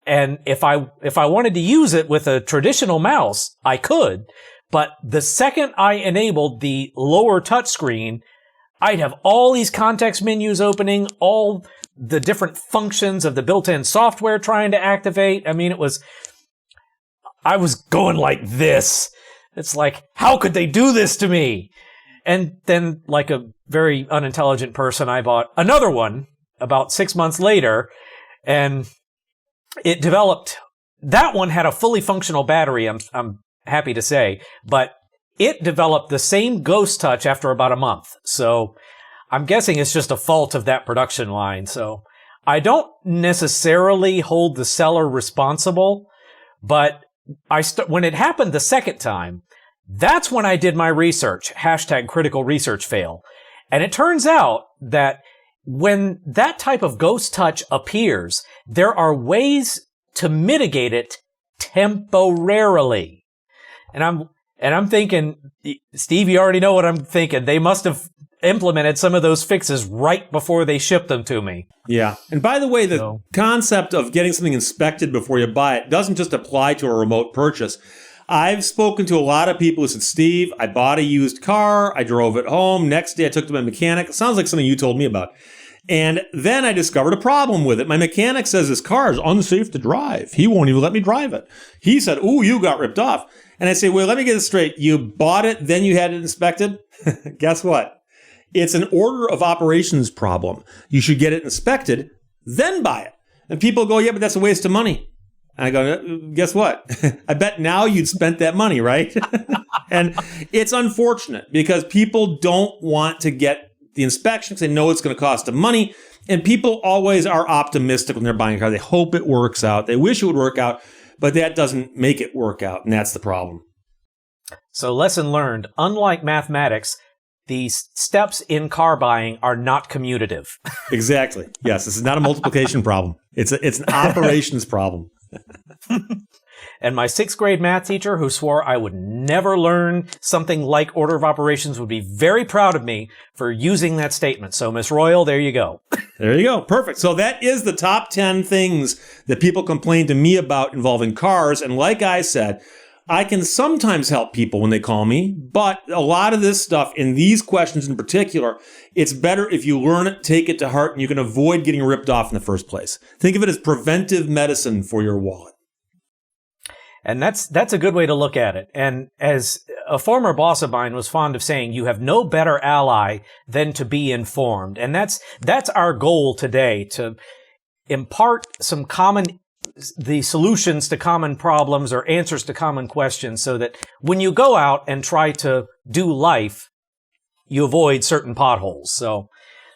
And if I wanted to use it with a traditional mouse, I could. But the second I enabled the lower touchscreen, I'd have all these context menus opening, all the different functions of the built-in software trying to activate. I mean, I was going like this. It's like, how could they do this to me? And then, like a very unintelligent person, I bought another one about 6 months later, and it developed. That one had a fully functional battery, I'm happy to say, but it developed the same ghost touch after about a month. So I'm guessing it's just a fault of that production line. So I don't necessarily hold the seller responsible, but when it happened the second time, that's when I did my research, #critical_research_fail. And it turns out that when that type of ghost touch appears, there are ways to mitigate it temporarily. And I'm thinking, Steve, you already know what I'm thinking. They must have implemented some of those fixes right before they shipped them to me. Yeah. And by the way, the concept of getting something inspected before you buy it doesn't just apply to a remote purchase. I've spoken to a lot of people who said, Steve, I bought a used car. I drove it home. Next day I took it to my mechanic. It sounds like something you told me about. And then I discovered a problem with it. My mechanic says this car is unsafe to drive. He won't even let me drive it. He said, ooh, you got ripped off. And I say, well, let me get this straight. You bought it, then you had it inspected? Guess what? It's an order of operations problem. You should get it inspected, then buy it. And people go, yeah, but that's a waste of money. And I go, guess what? I bet now you'd spent that money, right? And it's unfortunate because people don't want to get the inspection because they know it's going to cost them money. And people always are optimistic when they're buying a car. They hope it works out. They wish it would work out, but that doesn't make it work out. And that's the problem. So lesson learned, unlike mathematics, the steps in car buying are not commutative. Exactly. Yes, this is not a multiplication problem. It's an operations problem. And my 6th grade math teacher, who swore I would never learn something like order of operations, would be very proud of me for using that statement. So, Miss Royal, there you go. There you go. Perfect. So that is the top 10 things that people complain to me about involving cars. And like I said, I can sometimes help people when they call me, but a lot of this stuff, in these questions in particular, it's better if you learn it, take it to heart, and you can avoid getting ripped off in the first place. Think of it as preventive medicine for your wallet. And that's a good way to look at it. And as a former boss of mine was fond of saying, you have no better ally than to be informed. And that's our goal today, to impart the solutions to common problems or answers to common questions so that when you go out and try to do life, you avoid certain potholes. So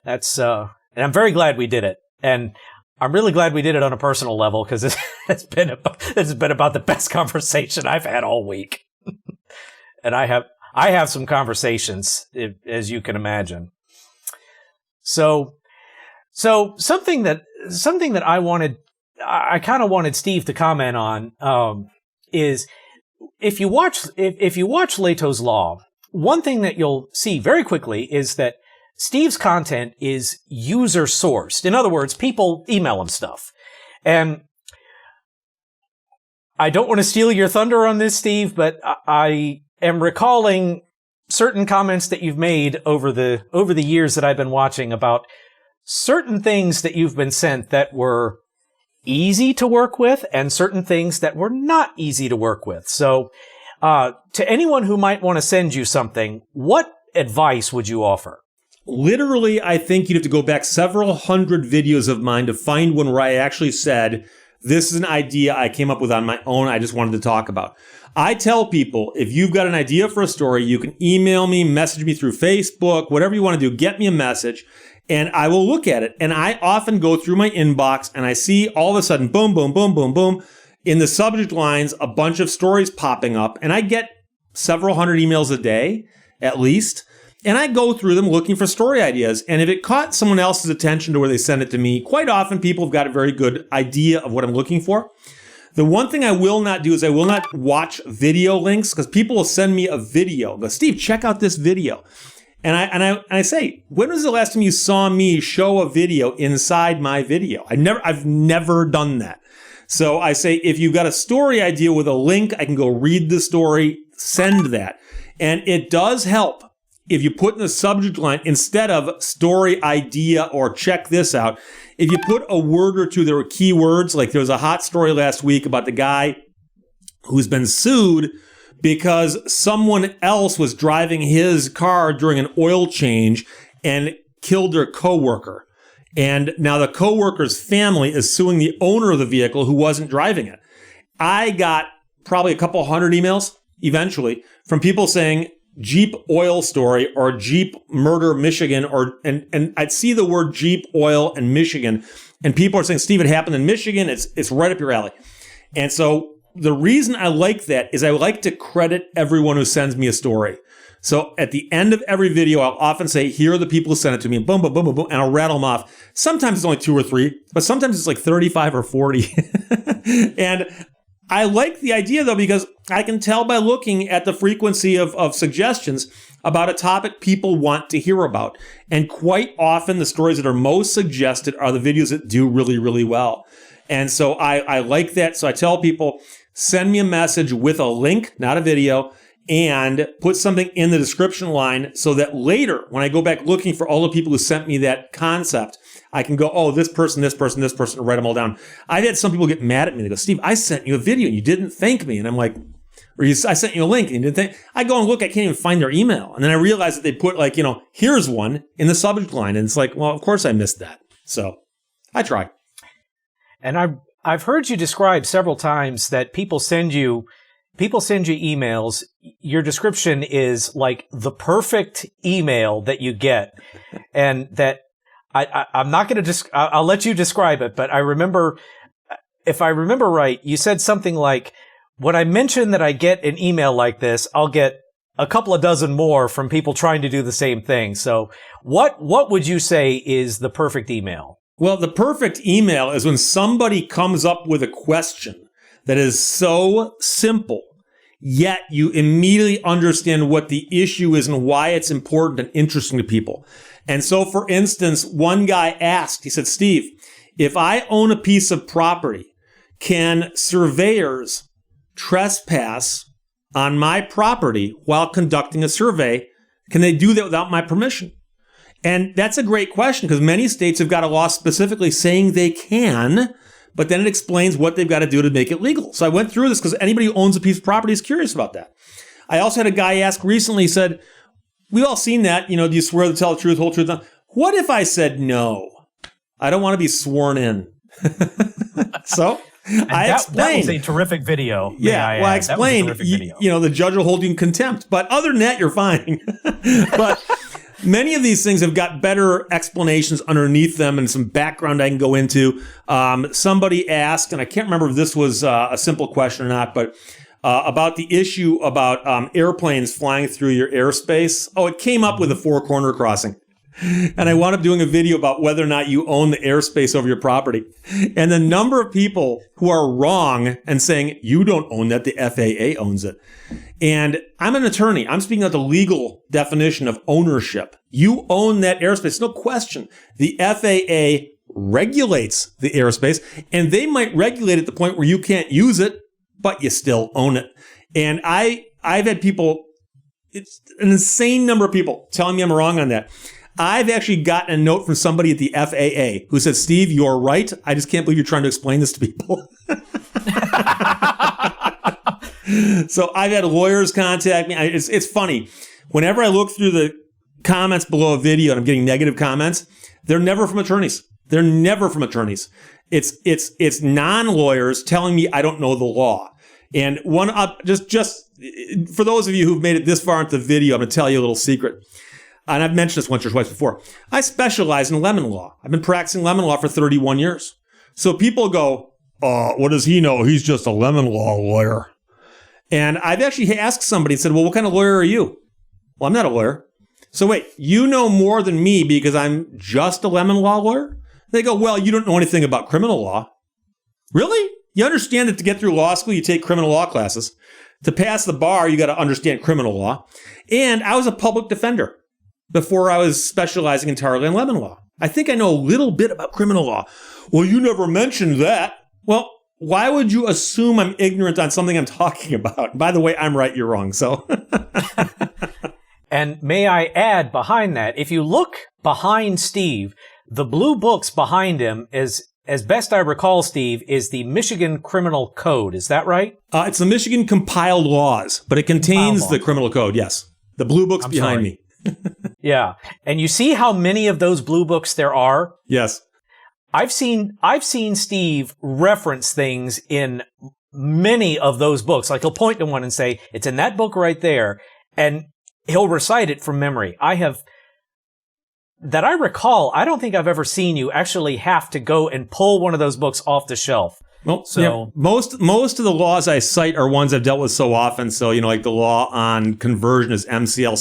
that's, and I'm very glad we did it. And I'm really glad we did it on a personal level because it's been about the best conversation I've had all week. And I have some conversations, as you can imagine. So something that I kind of wanted Steve to comment on, is if you watch Lehto's Law, one thing that you'll see very quickly is that Steve's content is user sourced. In other words, people email him stuff. And I don't want to steal your thunder on this, Steve, but I am recalling certain comments that you've made over the years that I've been watching about certain things that you've been sent that were easy to work with and certain things that were not easy to work with. So, to anyone who might want to send you something, what advice would you offer? Literally, I think you'd have to go back several hundred videos of mine to find one where I actually said, this is an idea I came up with on my own. I just wanted to talk about. I tell people, if you've got an idea for a story, you can email me, message me through Facebook, whatever you want to do, get me a message, and I will look at it. And I often go through my inbox and I see all of a sudden, boom, boom, boom, boom, boom, in the subject lines, a bunch of stories popping up. And I get several hundred emails a day, at least. And I go through them looking for story ideas. And if it caught someone else's attention to where they send it to me, quite often people have got a very good idea of what I'm looking for. The one thing I will not do is I will not watch video links, because people will send me a video. Go, Steve, check out this video. And I say, when was the last time you saw me show a video inside my video? I've never done that. So I say, if you've got a story idea with a link, I can go read the story, send that. And it does help if you put in the subject line, instead of story idea or check this out, if you put a word or two that were keywords, like there was a hot story last week about the guy who's been sued because someone else was driving his car during an oil change and killed their coworker. And now the coworker's family is suing the owner of the vehicle who wasn't driving it. I got probably a couple hundred emails eventually from people saying, Jeep oil story or Jeep murder Michigan, and I'd see the word Jeep oil and Michigan, and people are saying, Steve, it happened in Michigan. It's right up your alley. And so the reason I like that is I like to credit everyone who sends me a story. So at the end of every video, I'll often say, here are the people who sent it to me, and boom, boom, boom, boom, boom, and I'll rattle them off. Sometimes it's only 2 or 3, but sometimes it's like 35 or 40. And I like the idea, though, because I can tell by looking at the frequency of suggestions about a topic people want to hear about. And quite often, the stories that are most suggested are the videos that do really, really well. And so I like that. So I tell people, send me a message with a link, not a video, and put something in the description line so that later, when I go back looking for all the people who sent me that concept, I can go, oh, this person, and write them all down. I've had some people get mad at me. They go, Steve, I sent you a video and you didn't thank me. And I'm like, I sent you a link and you didn't thank. I go and look, I can't even find their email. And then I realize that they put like, here's one in the subject line. And it's like, well, of course I missed that. So I try. And I've heard you describe several times that people send you emails. Your description is like the perfect email that you get, and that I'm not going to I'll let you describe it, but I remember, if I remember right, you said something like, when I mention that I get an email like this, I'll get a couple of dozen more from people trying to do the same thing. So what would you say is the perfect email? Well, the perfect email is when somebody comes up with a question that is so simple, yet you immediately understand what the issue is and why it's important and interesting to people. And so, for instance, one guy asked, he said, Steve, if I own a piece of property, can surveyors trespass on my property while conducting a survey? Can they do that without my permission? And that's a great question, because many states have got a law specifically saying they can, but then it explains what they've got to do to make it legal. So I went through this because anybody who owns a piece of property is curious about that. I also had a guy ask recently, he said, we've all seen that, do you swear to tell the truth, whole truth? What if I said no? I don't want to be sworn in. So I explained. That was a terrific video. Yeah, I explained, the judge will hold you in contempt. But other than that, you're fine. But many of these things have got better explanations underneath them and some background I can go into. Somebody asked, and I can't remember if this was a simple question or not, but about the issue about airplanes flying through your airspace. Oh, it came up with a four-corner crossing. And I wound up doing a video about whether or not you own the airspace over your property. And the number of people who are wrong and saying, you don't own that, the FAA owns it. And I'm an attorney. I'm speaking of the legal definition of ownership. You own that airspace, no question. The FAA regulates the airspace, and they might regulate it to the point where you can't use it, but you still own it. And I've had people, it's an insane number of people telling me I'm wrong on that. I've actually gotten a note from somebody at the FAA who said, Steve, you're right. I just can't believe you're trying to explain this to people. So I've had lawyers contact me. It's funny. Whenever I look through the comments below a video and I'm getting negative comments, they're never from attorneys. They're never from attorneys. It's non-lawyers telling me I don't know the law. And one just for those of you who've made it this far into the video, I'm going to tell you a little secret. And I've mentioned this once or twice before. I specialize in lemon law. I've been practicing lemon law for 31 years. So people go, what does he know? He's just a lemon law lawyer. And I've actually asked somebody and said, well, what kind of lawyer are you? Well, I'm not a lawyer. So wait, you know more than me because I'm just a lemon law lawyer? They go, well, you don't know anything about criminal law. Really? You understand that to get through law school, you take criminal law classes. To pass the bar, you got to understand criminal law. And I was a public defender before I was specializing entirely in lemon law. I think I know a little bit about criminal law. Well, you never mentioned that. Well, why would you assume I'm ignorant on something I'm talking about? By the way, I'm right, you're wrong. So, And may I add behind that, if you look behind Steve, the blue books behind him is, as best I recall, Steve, is the Michigan Criminal Code. Is that right? It's the Michigan compiled laws, but it contains the criminal code. Yes. The blue book's behind me. Yeah. And you see how many of those blue books there are? Yes. I've seen Steve reference things in many of those books. Like he'll point to one and say, it's in that book right there. And he'll recite it from memory. That I recall, I don't think I've ever seen you actually have to go and pull one of those books off the shelf. Well, so yeah, most of the laws I cite are ones I've dealt with so often. So, like the law on conversion is MCL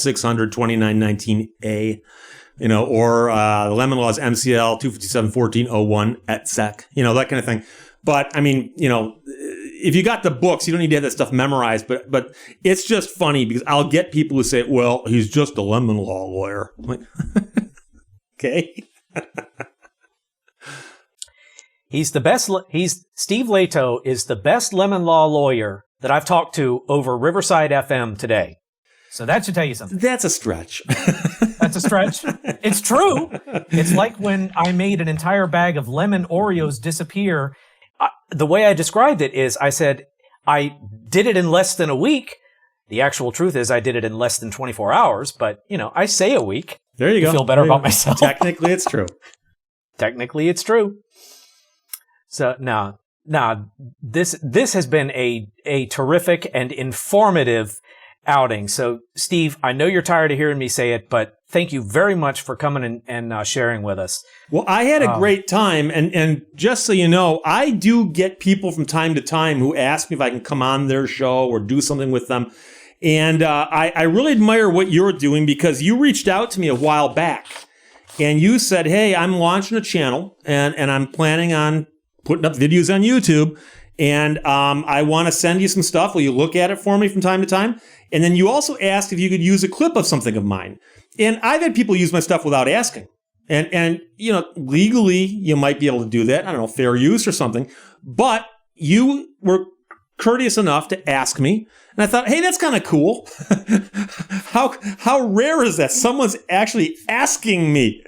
600-2919A. Or the lemon law is MCL 257-1401 et sec, that kind of thing. But I mean, if you got the books, you don't need to have that stuff memorized. But it's just funny because I'll get people who say, well, he's just a lemon law lawyer. I'm like, okay. Steve Lehto is the best lemon law lawyer that I've talked to over Riverside FM today. So that should tell you something. That's a stretch. That's a stretch. It's true. It's like when I made an entire bag of lemon Oreos disappear. The way I described it is I said, I did it in less than a week. The actual truth is I did it in less than 24 hours, but, I say a week. There you go. I feel better about myself. Technically, it's true. Technically, it's true. So now this has been a terrific and informative outing. So, Steve, I know you're tired of hearing me say it, but thank you very much for coming and sharing with us. Well, I had a great time, and just so you know, I do get people from time to time who ask me if I can come on their show or do something with them. And I really admire what you're doing because you reached out to me a while back, and you said, hey, I'm launching a channel, and I'm planning on putting up videos on YouTube, and I want to send you some stuff. Will you look at it for me from time to time? And then you also asked if you could use a clip of something of mine. And I've had people use my stuff without asking. And legally, you might be able to do that. I don't know, fair use or something. But you were courteous enough to ask me. And I thought, hey, that's kind of cool. How rare is that? Someone's actually asking me.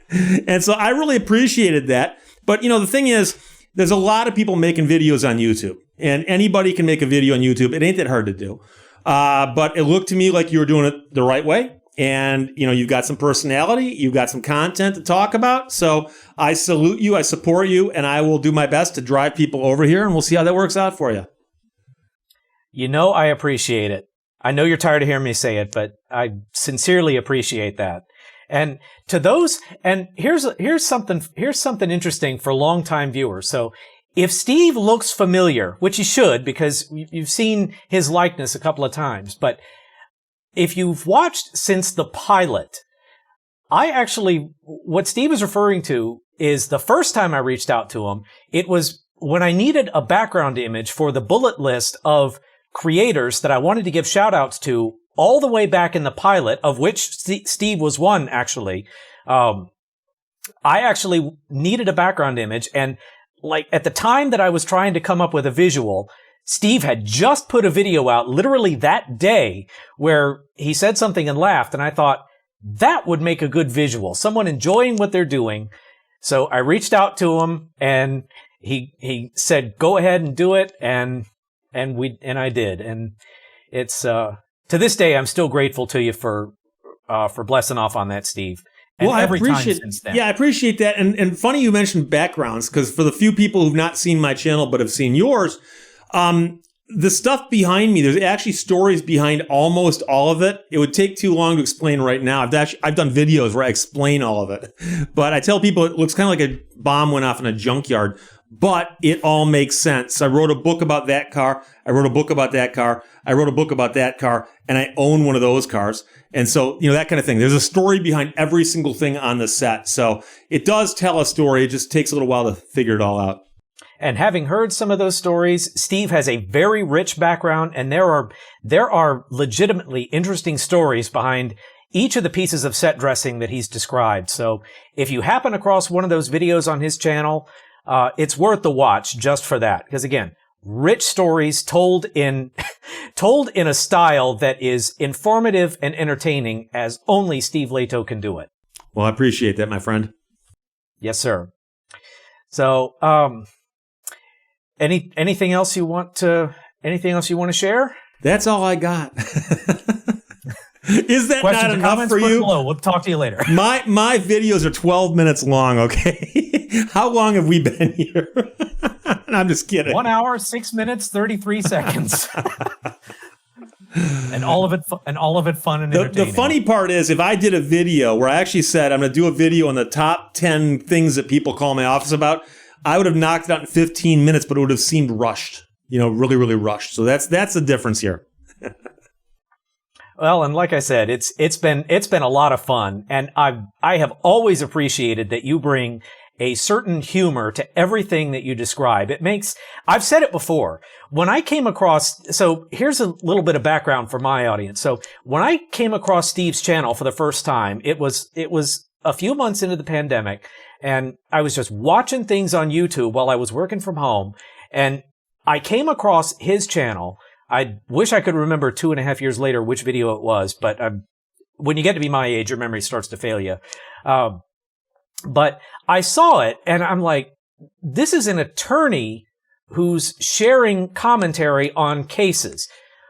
And so I really appreciated that. But, the thing is, there's a lot of people making videos on YouTube. And anybody can make a video on YouTube. It ain't that hard to do. But it looked to me like you were doing it the right way. And, you've got some personality. You've got some content to talk about. So I salute you. I support you. And I will do my best to drive people over here. And we'll see how that works out for you. I appreciate it. I know you're tired of hearing me say it, but I sincerely appreciate that. And to those, and here's something interesting for longtime viewers. So if Steve looks familiar, which he should, because you've seen his likeness a couple of times, but if you've watched since the pilot, what Steve is referring to is the first time I reached out to him, it was when I needed a background image for the bullet list of creators that I wanted to give shout outs to all the way back in the pilot, of which Steve was one, actually. I actually needed a background image, and like at the time that I was trying to come up with a visual, Steve had just put a video out literally that day where he said something and laughed, and I thought that would make a good visual, someone enjoying what they're doing. So I reached out to him, and he said, "Go ahead and do it," and I did, and it's to this day I'm still grateful to you for blessing off on that, Steve. And well, I appreciate, time since then. Yeah, I appreciate that. And funny you mentioned backgrounds, because for the few people who've not seen my channel but have seen yours, the stuff behind me, there's actually stories behind almost all of it. It would take too long to explain right now. I've done videos where I explain all of it, but I tell people it looks kind of like a bomb went off in a junkyard, but it all makes sense. I wrote a book about that car. I wrote a book about that car. I wrote a book about that car, and I own one of those cars. And so, that kind of thing. There's a story behind every single thing on the set. So it does tell a story. It just takes a little while to figure it all out. And having heard some of those stories, Steve has a very rich background, and there are legitimately interesting stories behind each of the pieces of set dressing that he's described. So if you happen across one of those videos on his channel, it's worth the watch just for that. Because again, rich stories told in a style that is informative and entertaining as only Steve Lehto can do it. Well, I appreciate that, my friend. Yes, sir. So, anything else you want to share? That's all I got. Is that Questions not or enough comments? for Put you? below. We'll talk to you later. My videos are 12 minutes long, okay? How long have we been here? I'm just kidding. 1 hour, 6 minutes, 33 seconds. and all of it fun and entertaining. The funny part is, if I did a video where I actually said I'm going to do a video on the top 10 things that people call my office about, I would have knocked it out in 15 minutes, but it would have seemed rushed. Really, really rushed. So that's the difference here. Well, and like I said, it's been a lot of fun, and I have always appreciated that you bring a certain humor to everything that you describe. I've said it before. When I came across, so here's a little bit of background for my audience. So when I came across Steve's channel for the first time, it was a few months into the pandemic, and I was just watching things on YouTube while I was working from home, and I came across his channel. I wish I could remember 2.5 years later which video it was, but when you get to be my age, your memory starts to fail you. But I saw it, and I'm like, this is an attorney who's sharing commentary on cases.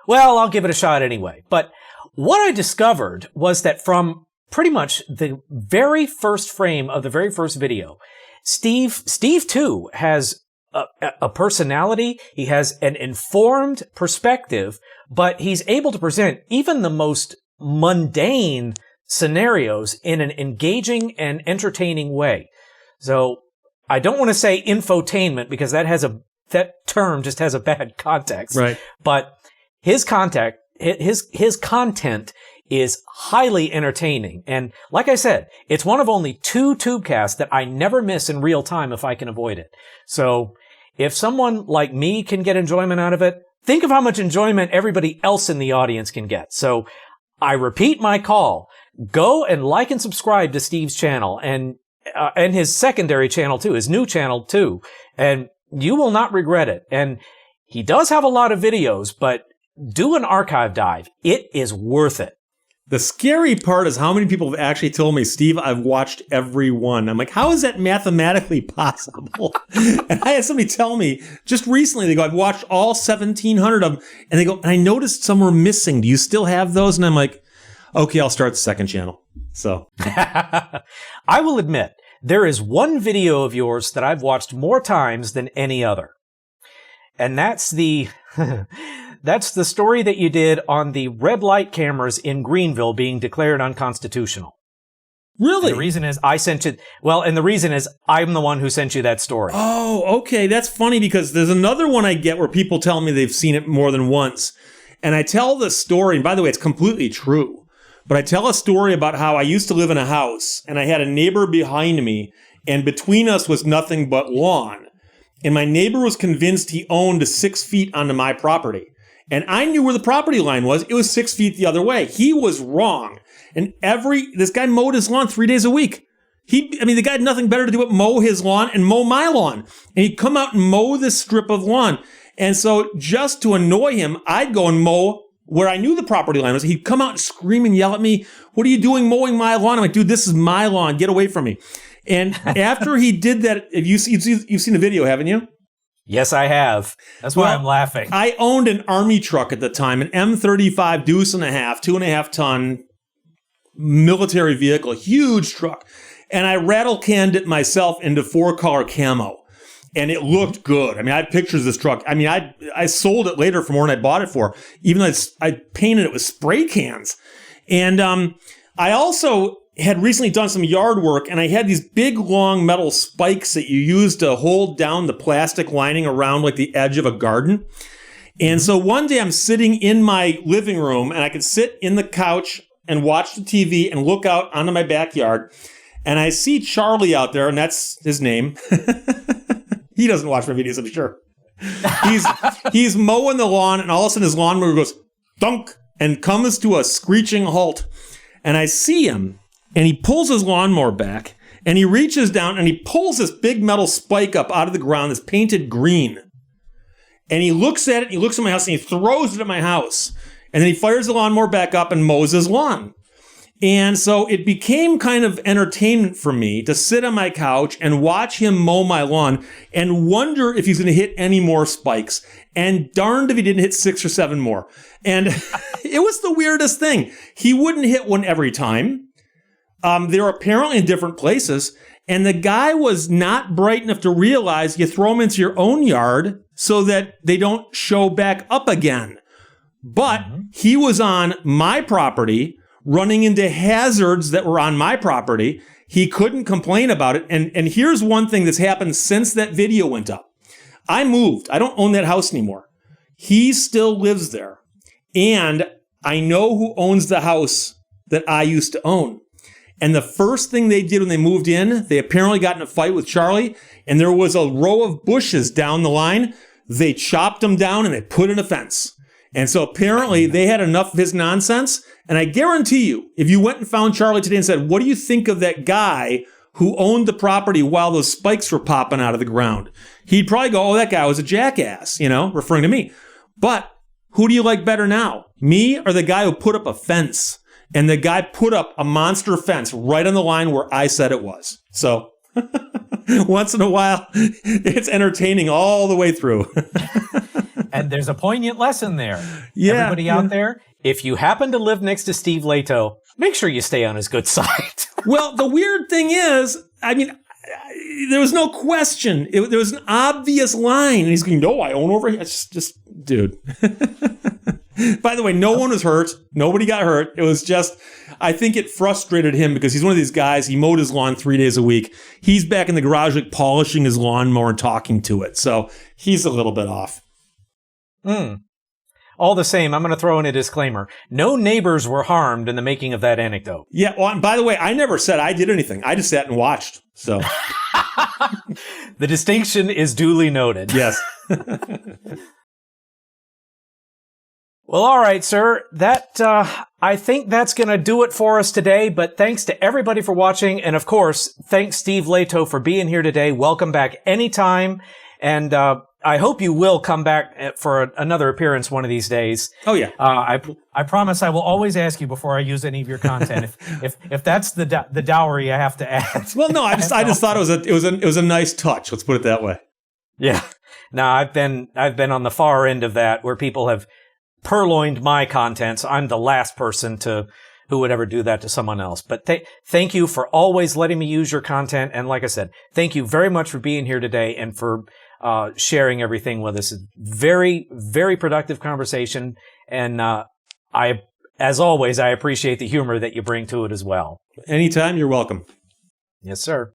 Well, I'll give it a shot anyway. But what I discovered was that from pretty much the very first frame of the very first video, Steve too has a personality. He has an informed perspective, but he's able to present even the most mundane scenarios in an engaging and entertaining way. So I don't want to say infotainment, because that term just has a bad context. Right. But his content is highly entertaining. And like I said, it's one of only 2 tubecasts that I never miss in real time if I can avoid it. So if someone like me can get enjoyment out of it, think of how much enjoyment everybody else in the audience can get. So I repeat my call. Go and like and subscribe to Steve's channel and his secondary channel too, his new channel too. And you will not regret it. And he does have a lot of videos, but do an archive dive. It is worth it. The scary part is how many people have actually told me, Steve, I've watched every one. I'm like, how is that mathematically possible? And I had somebody tell me just recently, they go, I've watched all 1,700 of them. And they go, and I noticed some were missing. Do you still have those? And I'm like, okay, I'll start the second channel. So I will admit, there is one video of yours that I've watched more times than any other. And that's the story that you did on the red light cameras in Greenville being declared unconstitutional. Really? And the reason is I sent you, and the reason is I'm the one who sent you that story. Oh, okay. That's funny, because there's another one I get where people tell me they've seen it more than once. And I tell the story, and by the way, it's completely true. But I tell a story about how I used to live in a house, and I had a neighbor behind me, and between us was nothing but lawn. And my neighbor was convinced he owned 6 feet onto my property. And I knew where the property line was. It was 6 feet the other way. He was wrong. And this guy mowed his lawn 3 days a week. The guy had nothing better to do but mow his lawn and mow my lawn. And he'd come out and mow this strip of lawn. And so just to annoy him, I'd go and mow where I knew the property line was. He'd come out and scream and yell at me, "What are you doing mowing my lawn?" I'm like, "Dude, this is my lawn. Get away from me." And after he did that, you've seen the video, haven't you? Yes, I have. That's why I'm laughing. I owned an Army truck at the time, an M35 deuce and a half, 2.5 ton military vehicle, huge truck. And I rattle canned it myself into 4-color camo. And it looked good. I had pictures of this truck. I sold it later for more than I bought it for, even though I painted it with spray cans. And I also had recently done some yard work, and I had these big, long metal spikes that you use to hold down the plastic lining around like the edge of a garden. And so one day I'm sitting in my living room, and I could sit in the couch and watch the TV and look out onto my backyard. And I see Charlie out there, and that's his name. He doesn't watch my videos, I'm sure. He's mowing the lawn, and all of a sudden his lawnmower goes thunk and comes to a screeching halt. And I see him, and he pulls his lawnmower back, and he reaches down, and he pulls this big metal spike up out of the ground that's painted green. And he looks at it, and he looks at my house, and he throws it at my house. And then he fires the lawnmower back up and mows his lawn. And so it became kind of entertainment for me to sit on my couch and watch him mow my lawn and wonder if he's going to hit any more spikes. And darned if he didn't hit 6 or 7 more. And it was the weirdest thing. He wouldn't hit one every time. They were apparently in different places. And the guy was not bright enough to realize you throw them into your own yard so that they don't show back up again. But he was on my property, running into hazards that were on my property. He couldn't complain about it. And here's one thing that's happened since that video went up. I moved. I don't own that house anymore. He still lives there. And I know who owns the house that I used to own. And the first thing they did when they moved in, they apparently got in a fight with Charlie, and there was a row of bushes down the line. They chopped them down and they put in a fence. And so apparently they had enough of his nonsense. And I guarantee you, if you went and found Charlie today and said, "What do you think of that guy who owned the property while those spikes were popping out of the ground?" He'd probably go, "Oh, that guy was a jackass," referring to me. But who do you like better now? Me or the guy who put up a fence? And the guy put up a monster fence right on the line where I said it was. So once in a while, it's entertaining all the way through. And there's a poignant lesson there. Yeah, Everybody out there, if you happen to live next to Steve Lehto, make sure you stay on his good side. Well, the weird thing is, there was no question. There was an obvious line. And he's going, "No, I own over here." It's just, dude. By the way, no one was hurt. Nobody got hurt. It was just, I think it frustrated him because he's one of these guys. He mowed his lawn 3 days a week. He's back in the garage, like polishing his lawnmower and talking to it. So he's a little bit off. All the same, I'm going to throw in a disclaimer. No neighbors were harmed in the making of that anecdote. Yeah. Well, by the way, I never said I did anything. I just sat and watched. So the distinction is duly noted. Yes. Well, all right, sir. I think that's going to do it for us today. But thanks to everybody for watching. And of course, thanks Steve Lehto for being here today. Welcome back anytime. And I hope you will come back for another appearance one of these days. Oh, yeah. I promise I will always ask you before I use any of your content if that's the dowry I have to add. Well, no, I just thought it was a nice touch. Let's put it that way. Yeah. No, I've been on the far end of that where people have purloined my contents. I'm the last person who would ever do that to someone else. But thank you for always letting me use your content. And like I said, thank you very much for being here today and for sharing everything with us. It's very, very productive conversation. And as always, I appreciate the humor that you bring to it as well. Anytime, you're welcome. Yes, sir.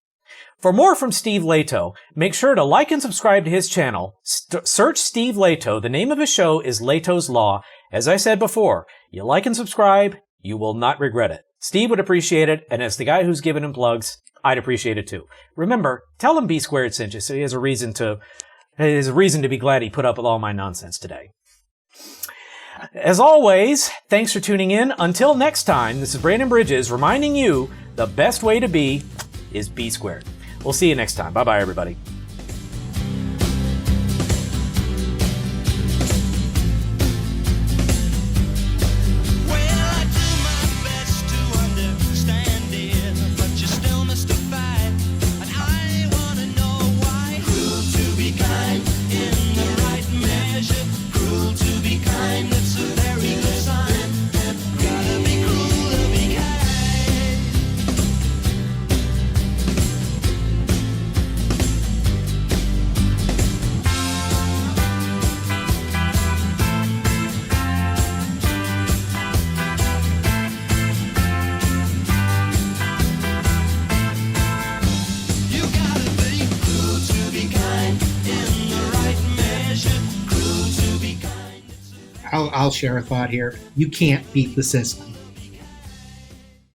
For more from Steve Lehto, make sure to like and subscribe to his channel. Search Steve Lehto. The name of his show is Lehto's Law. As I said before, you like and subscribe, you will not regret it. Steve would appreciate it, and as the guy who's giving him plugs, I'd appreciate it too. Remember, tell him B Squared sent you, so he has a reason to be glad he put up with all my nonsense today. As always, thanks for tuning in. Until next time, this is Brandon Bridges reminding you the best way to be is B squared. We'll see you next time. Bye-bye, everybody. I'll share a thought here. You can't beat the system.